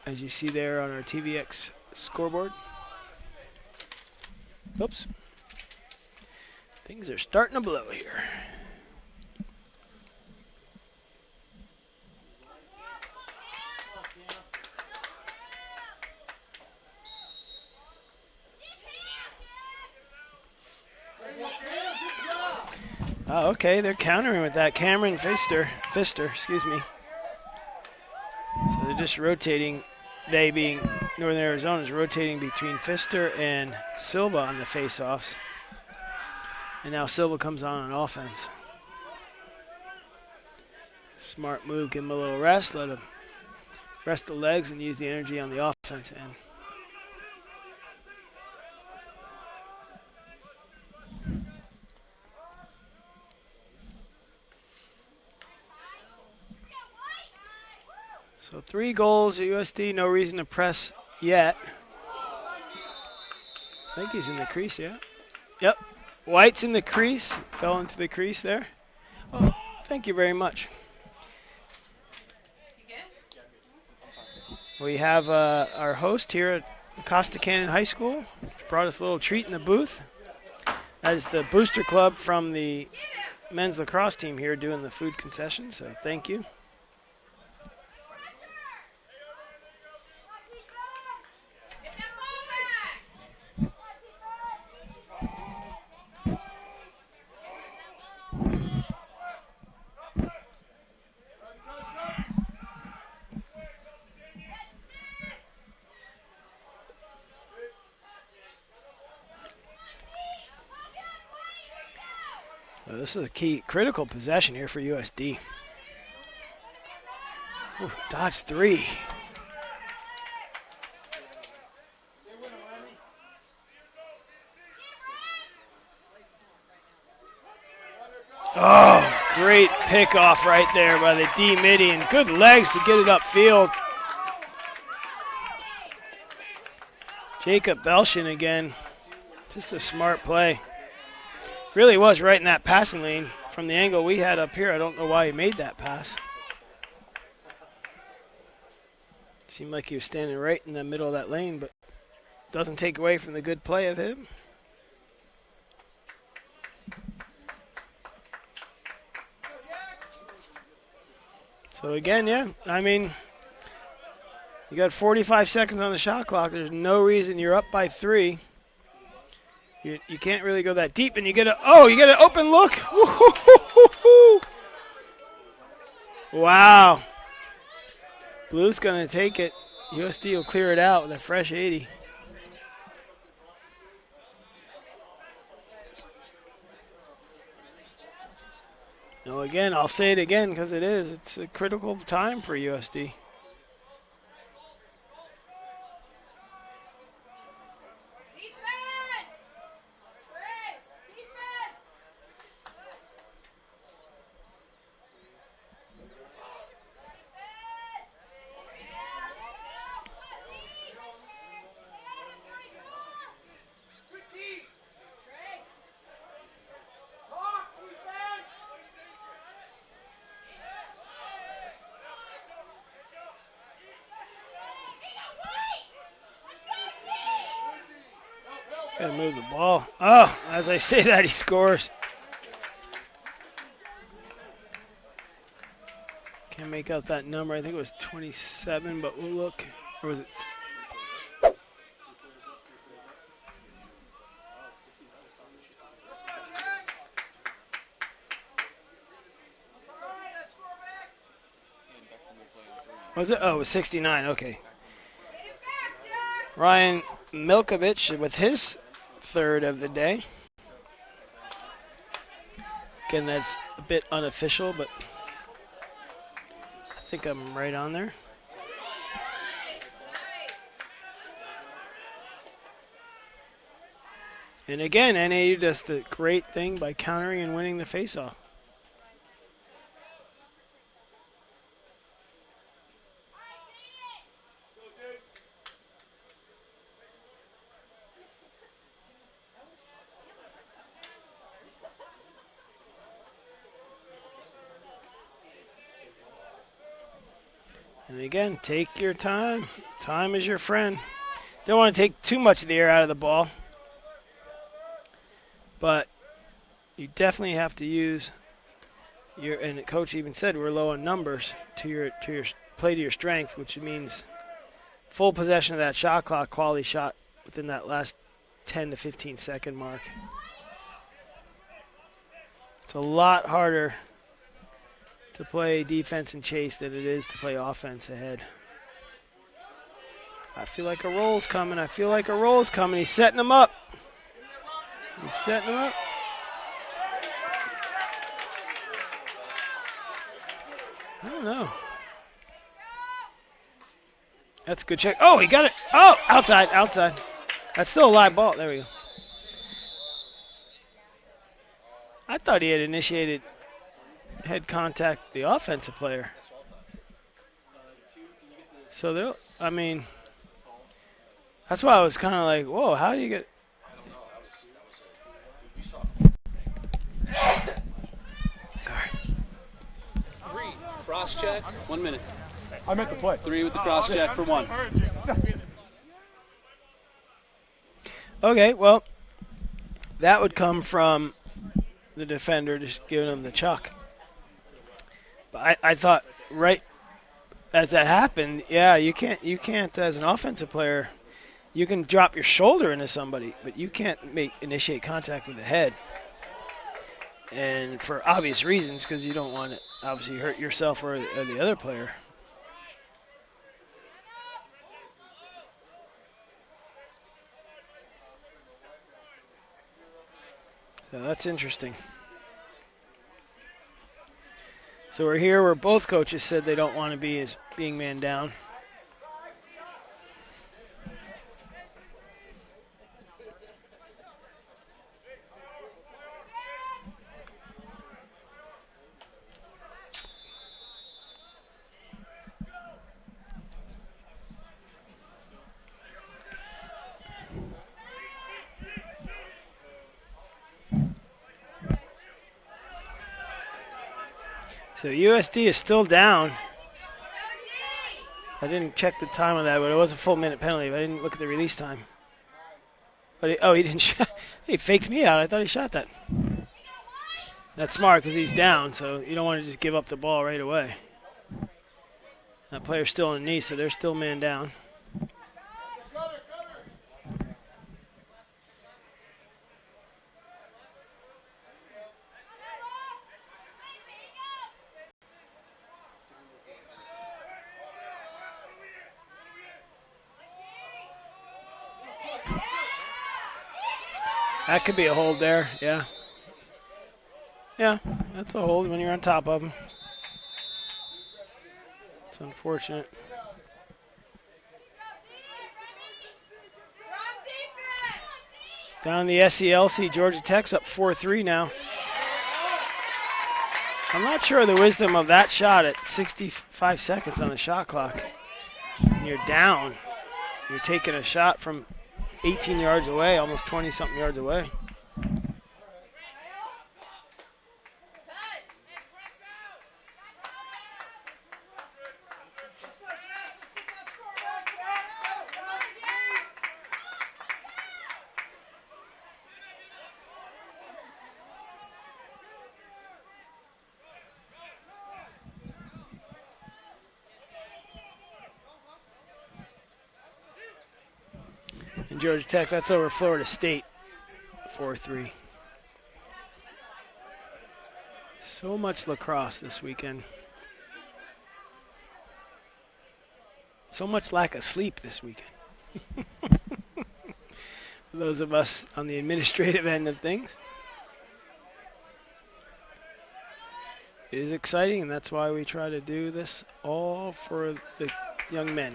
Speaker 1: as you see there on our TVX scoreboard. Oops. Things are starting to blow here. Oh, okay, they're countering with that. Cameron Pfister, excuse me. So they're just rotating, they being Northern Arizona, is rotating between Pfister and Silva on the faceoffs. And now Silva comes on offense. Smart move, give him a little rest, let him rest the legs and use the energy on the offense end. So 3 goals at USD, no reason to press yet. I think he's in the crease, yeah. Yep, White's in the crease, fell into the crease there. Oh, thank you very much. We have our host here at Costa Canyon High School, which brought us a little treat in the booth. As the booster club from the men's lacrosse team here doing the food concession, so thank you. This is a key, critical possession here for USD. Ooh, dodge 3. Oh, great pickoff right there by the D midi, and good legs to get it upfield. Jacob Belshon again, just a smart play. Really was right in that passing lane. From the angle we had up here, I don't know why he made that pass. Seemed like he was standing right in the middle of that lane, but doesn't take away from the good play of him. So again, yeah, I mean, you got 45 seconds on the shot clock. There's no reason you're up by 3. You can't really go that deep, and you get an open look. Woo-hoo-hoo-hoo-hoo. Wow. Blue's going to take it. USD will clear it out with a fresh 80. So again, I'll say it again because it is. It's a critical time for USD. Gotta move the ball. Oh, as I say that, he scores. Can't make out that number. I think it was 27, but we'll look. Or was it? Was it? Oh, it was 69. Okay. Ryan Milkovich with his third of the day. Again, that's a bit unofficial, but I think I'm right on there. And again, NAU does the great thing by countering and winning the faceoff. And again, take your time. Time is your friend. Don't want to take too much of the air out of the ball. But you definitely have to use your, and the coach even said we're low on numbers, to your play to your strength, which means full possession of that shot clock, quality shot within that last 10 to 15 second mark. It's a lot harder to play defense and chase than it is to play offense ahead. I feel like a roll's coming. I feel like a roll's coming. He's setting them up. He's setting them up. I don't know. That's a good check. Oh, he got it. Oh, outside, outside. That's still a live ball. There we go. I thought he had initiated head contact the offensive player. So they'll, I mean, that's why I was kind of like, whoa, how do you get?
Speaker 5: Three, cross check, 1 minute.
Speaker 6: I meant the play.
Speaker 5: 3 with the cross check for 1.
Speaker 1: Okay, well, that would come from the defender just giving him the chuck. But I thought right as that happened, yeah, you can't as an offensive player, you can drop your shoulder into somebody, but you can't initiate contact with the head. And for obvious reasons, because you don't want to obviously hurt yourself or the other player. So that's interesting. So we're here where both coaches said they don't want to be as being man down. So USD is still down. I didn't check the time on that, but it was a full minute penalty. But I didn't look at the release time. But he didn't shot. He faked me out. I thought he shot that. That's smart because he's down, so you don't want to just give up the ball right away. That player's still on the knee, so they're still man down. That could be a hold there, yeah. Yeah, that's a hold when you're on top of him. It's unfortunate. Down the SELC, Georgia Tech's up 4-3 now. I'm not sure of the wisdom of that shot at 65 seconds on the shot clock. When you're down, you're taking a shot from 18 yards away, almost 20-something yards away. And Georgia Tech, that's over Florida State, 4-3. So much lacrosse this weekend. So much lack of sleep this weekend. For those of us on the administrative end of things. It is exciting, and that's why we try to do this all for the young men.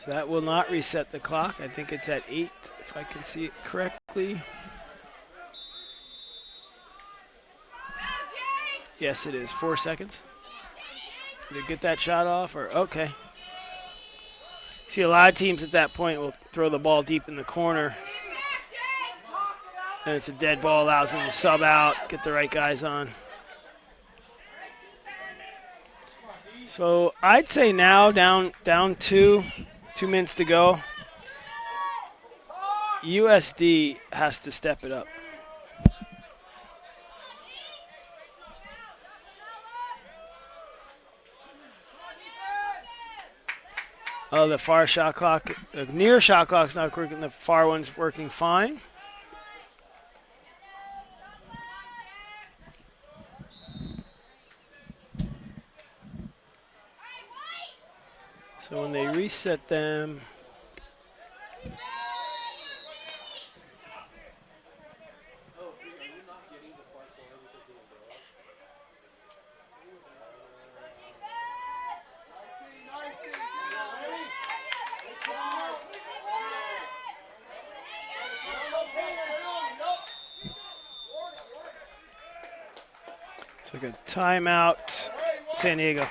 Speaker 1: So that will not reset the clock. I think it's at 8, if I can see it correctly. Yes, it is. 4 seconds. Did they get that shot off? Or okay. See, a lot of teams at that point will throw the ball deep in the corner. And it's a dead ball, allows them to sub out, get the right guys on. So I'd say now down 2 minutes to go. USD has to step it up. Oh, the far shot clock, the near shot clock's not working. The far one's working fine. So when they reset them, it's like a timeout, San Diego.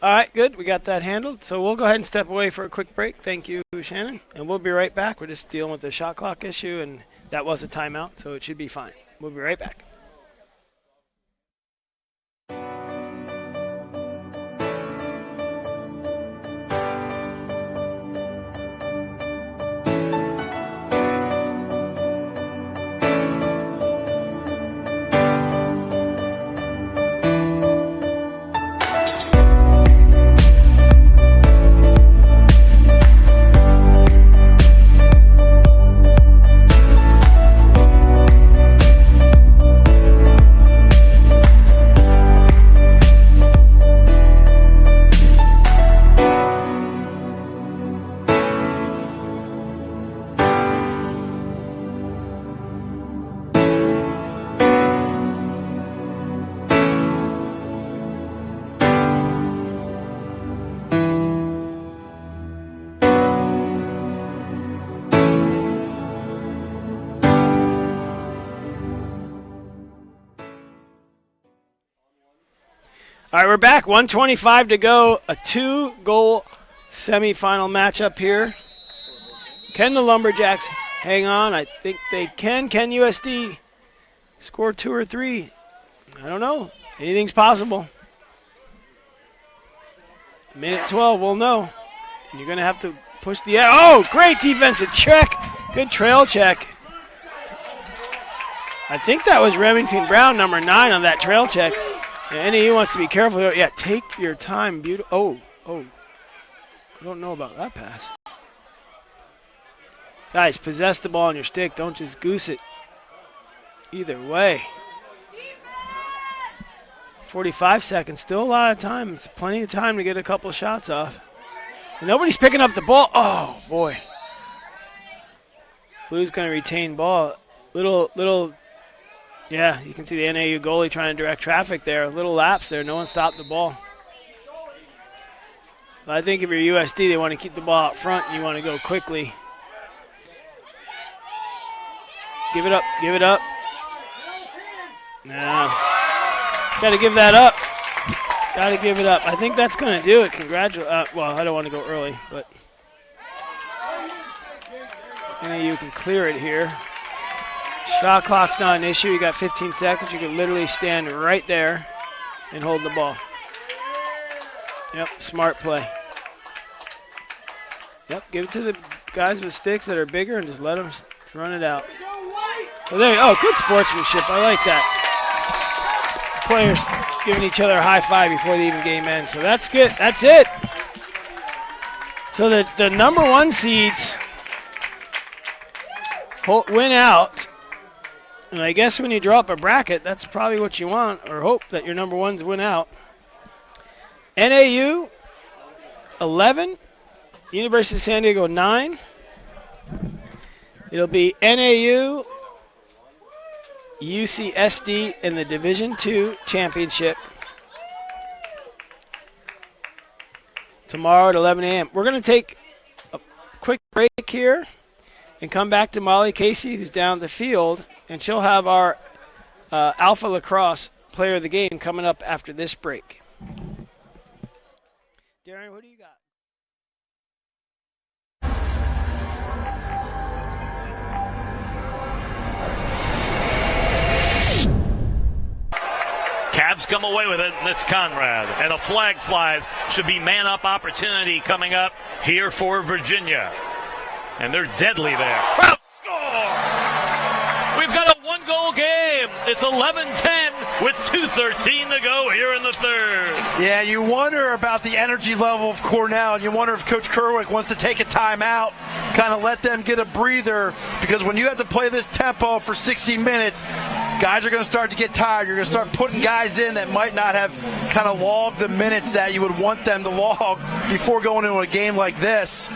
Speaker 1: All right, good. We got that handled. So we'll go ahead and step away for a quick break. Thank you, Shannon. And we'll be right back. We're just dealing with the shot clock issue, and that was a timeout, so it should be fine. We'll be right back. All right, we're back. 1:25 to go. A 2-goal semifinal matchup here. Can the Lumberjacks hang on? I think they can. Can USD score 2 or 3? I don't know. Anything's possible. Minute 12, we'll know. You're going to have to push the... Oh, great defensive check. Good trail check. I think that was Remington Brown, number 9, on that trail check. And NAU wants to be careful. Yeah, take your time. Beautiful. Oh. I don't know about that pass. Guys, possess the ball on your stick. Don't just goose it. Either way. 45 seconds. Still a lot of time. It's plenty of time to get a couple shots off. And nobody's picking up the ball. Oh, boy. Blue's going to retain ball. Little, yeah, you can see the NAU goalie trying to direct traffic there. Little lapse there. No one stopped the ball. But I think if you're USD, they want to keep the ball out front and you want to go quickly. Give it up. Give it up. No. Got to give that up. Got to give it up. I think that's going to do it. Well, I don't want to go early, but NAU can clear it here. Shot clock's not an issue. You got 15 seconds. You can literally stand right there and hold the ball. Yep, smart play. Yep, give it to the guys with sticks that are bigger and just let them run it out. Oh, good sportsmanship. I like that. Players giving each other a high five before the even game ends. So that's good. That's it. So the number 1 seeds win out. And I guess when you draw up a bracket, that's probably what you want, or hope that your number 1s win out. NAU 11, University of San Diego 9. It'll be NAU, UCSD in the Division II championship tomorrow at 11 a.m. We're going to take a quick break here and come back to Molly Casey, who's down the field, and she'll have our Alpha Lacrosse Player of the Game coming up after this break. Darren, what do you got?
Speaker 6: Cavs come away with it, and it's Conrad. And a flag flies. Should be man-up opportunity coming up here for Virginia. And they're deadly there. Crouch score! We've got a 1-goal game. It's 11-10 with 2:13 to go here in the third.
Speaker 7: Yeah, you wonder about the energy level of Cornell. You wonder if Coach Kerwick wants to take a timeout, kind of let them get a breather, because when you have to play this tempo for 60 minutes, guys are going to start to get tired. You're going to start putting guys in that might not have kind of logged the minutes that you would want them to log before going into a game like this.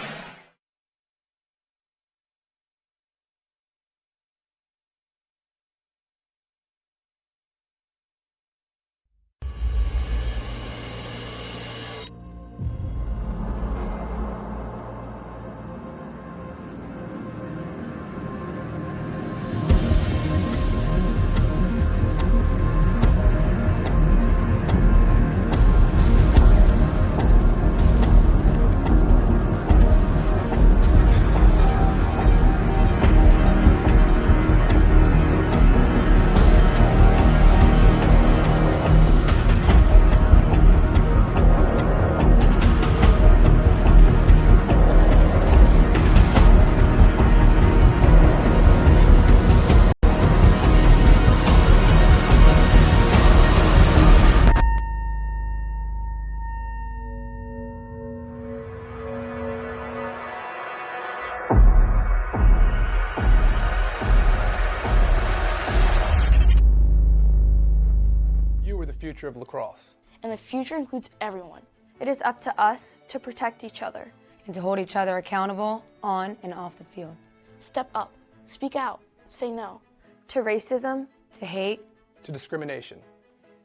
Speaker 8: Future of lacrosse.
Speaker 9: And the future includes everyone.
Speaker 10: It is up to us to protect each other
Speaker 11: and to hold each other accountable on and off the field.
Speaker 9: Step up, speak out, say no
Speaker 10: to racism,
Speaker 11: to hate,
Speaker 8: to discrimination.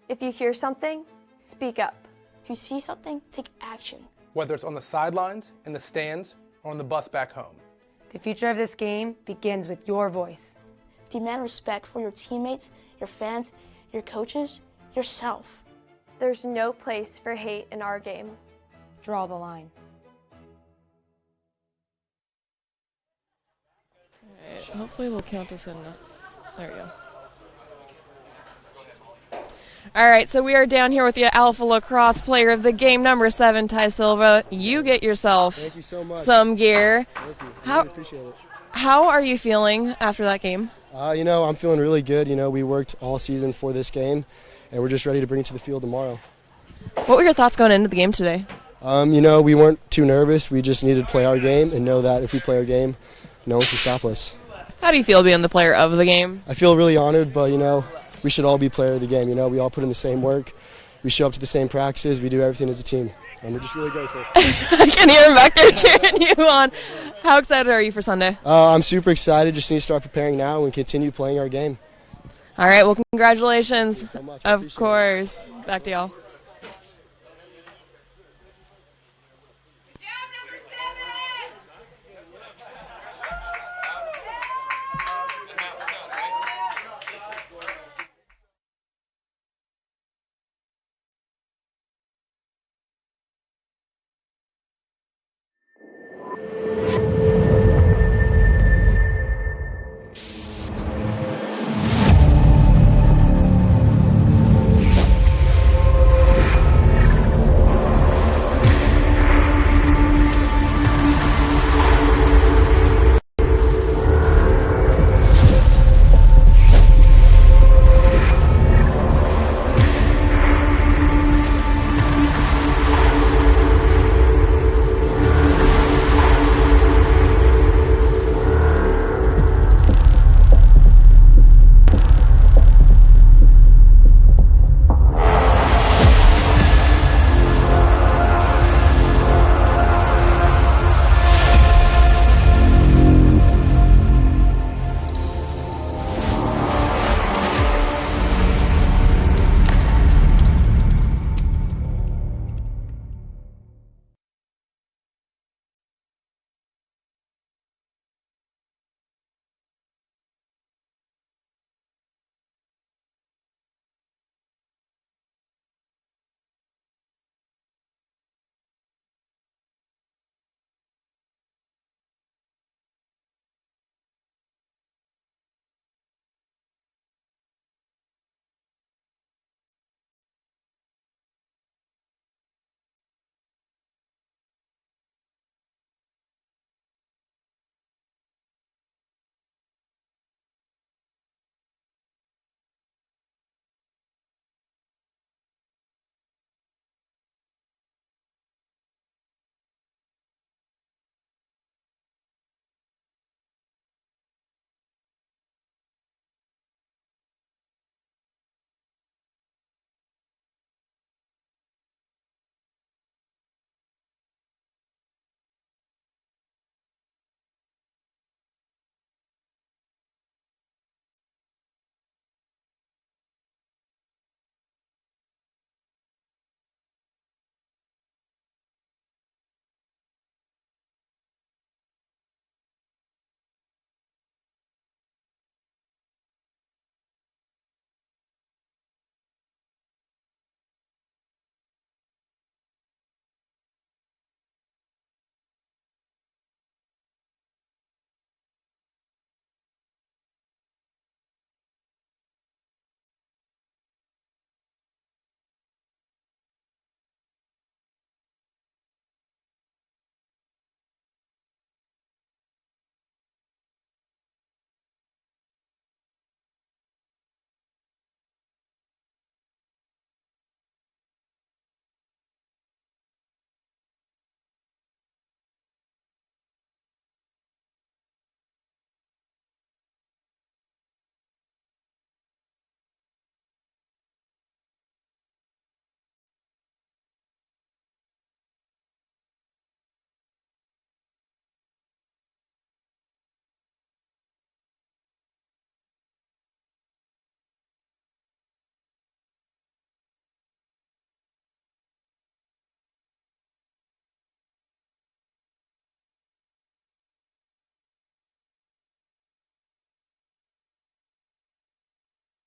Speaker 10: If you hear something, speak up.
Speaker 9: If you see something, take action.
Speaker 8: Whether it's on the sidelines, in the stands, or on the bus back home.
Speaker 11: The future of this game begins with your voice.
Speaker 9: Demand respect for your teammates, your fans, your coaches, yourself.
Speaker 10: There's no place for hate in our game.
Speaker 11: Draw the line.
Speaker 3: All right, hopefully we'll count this in. There we go. All right, so we are down here with the Alpha Lacrosse player of the game, number 7, Ty Silva. You get yourself
Speaker 12: Thank you so much.
Speaker 3: some gear.
Speaker 12: Thank you. I
Speaker 3: How,
Speaker 12: really appreciate it.
Speaker 3: how are you feeling after that game?
Speaker 12: I'm feeling really good. We worked all season for this game, and we're just ready to bring it to the field tomorrow.
Speaker 3: What were your thoughts going into the game today?
Speaker 12: We weren't too nervous. We just needed to play our game and know that if we play our game, no one can stop us.
Speaker 3: How do you feel being the player of the game?
Speaker 12: I feel really honored, but, we should all be player of the game. We all put in the same work. We show up to the same practices. We do everything as a team, and we're just really grateful.
Speaker 3: I can hear him back there cheering you on. How excited are you for Sunday?
Speaker 12: I'm super excited. Just need to start preparing now and continue playing our game.
Speaker 3: All right, well, congratulations.
Speaker 12: Thank you so much.
Speaker 3: Of course. Back to y'all.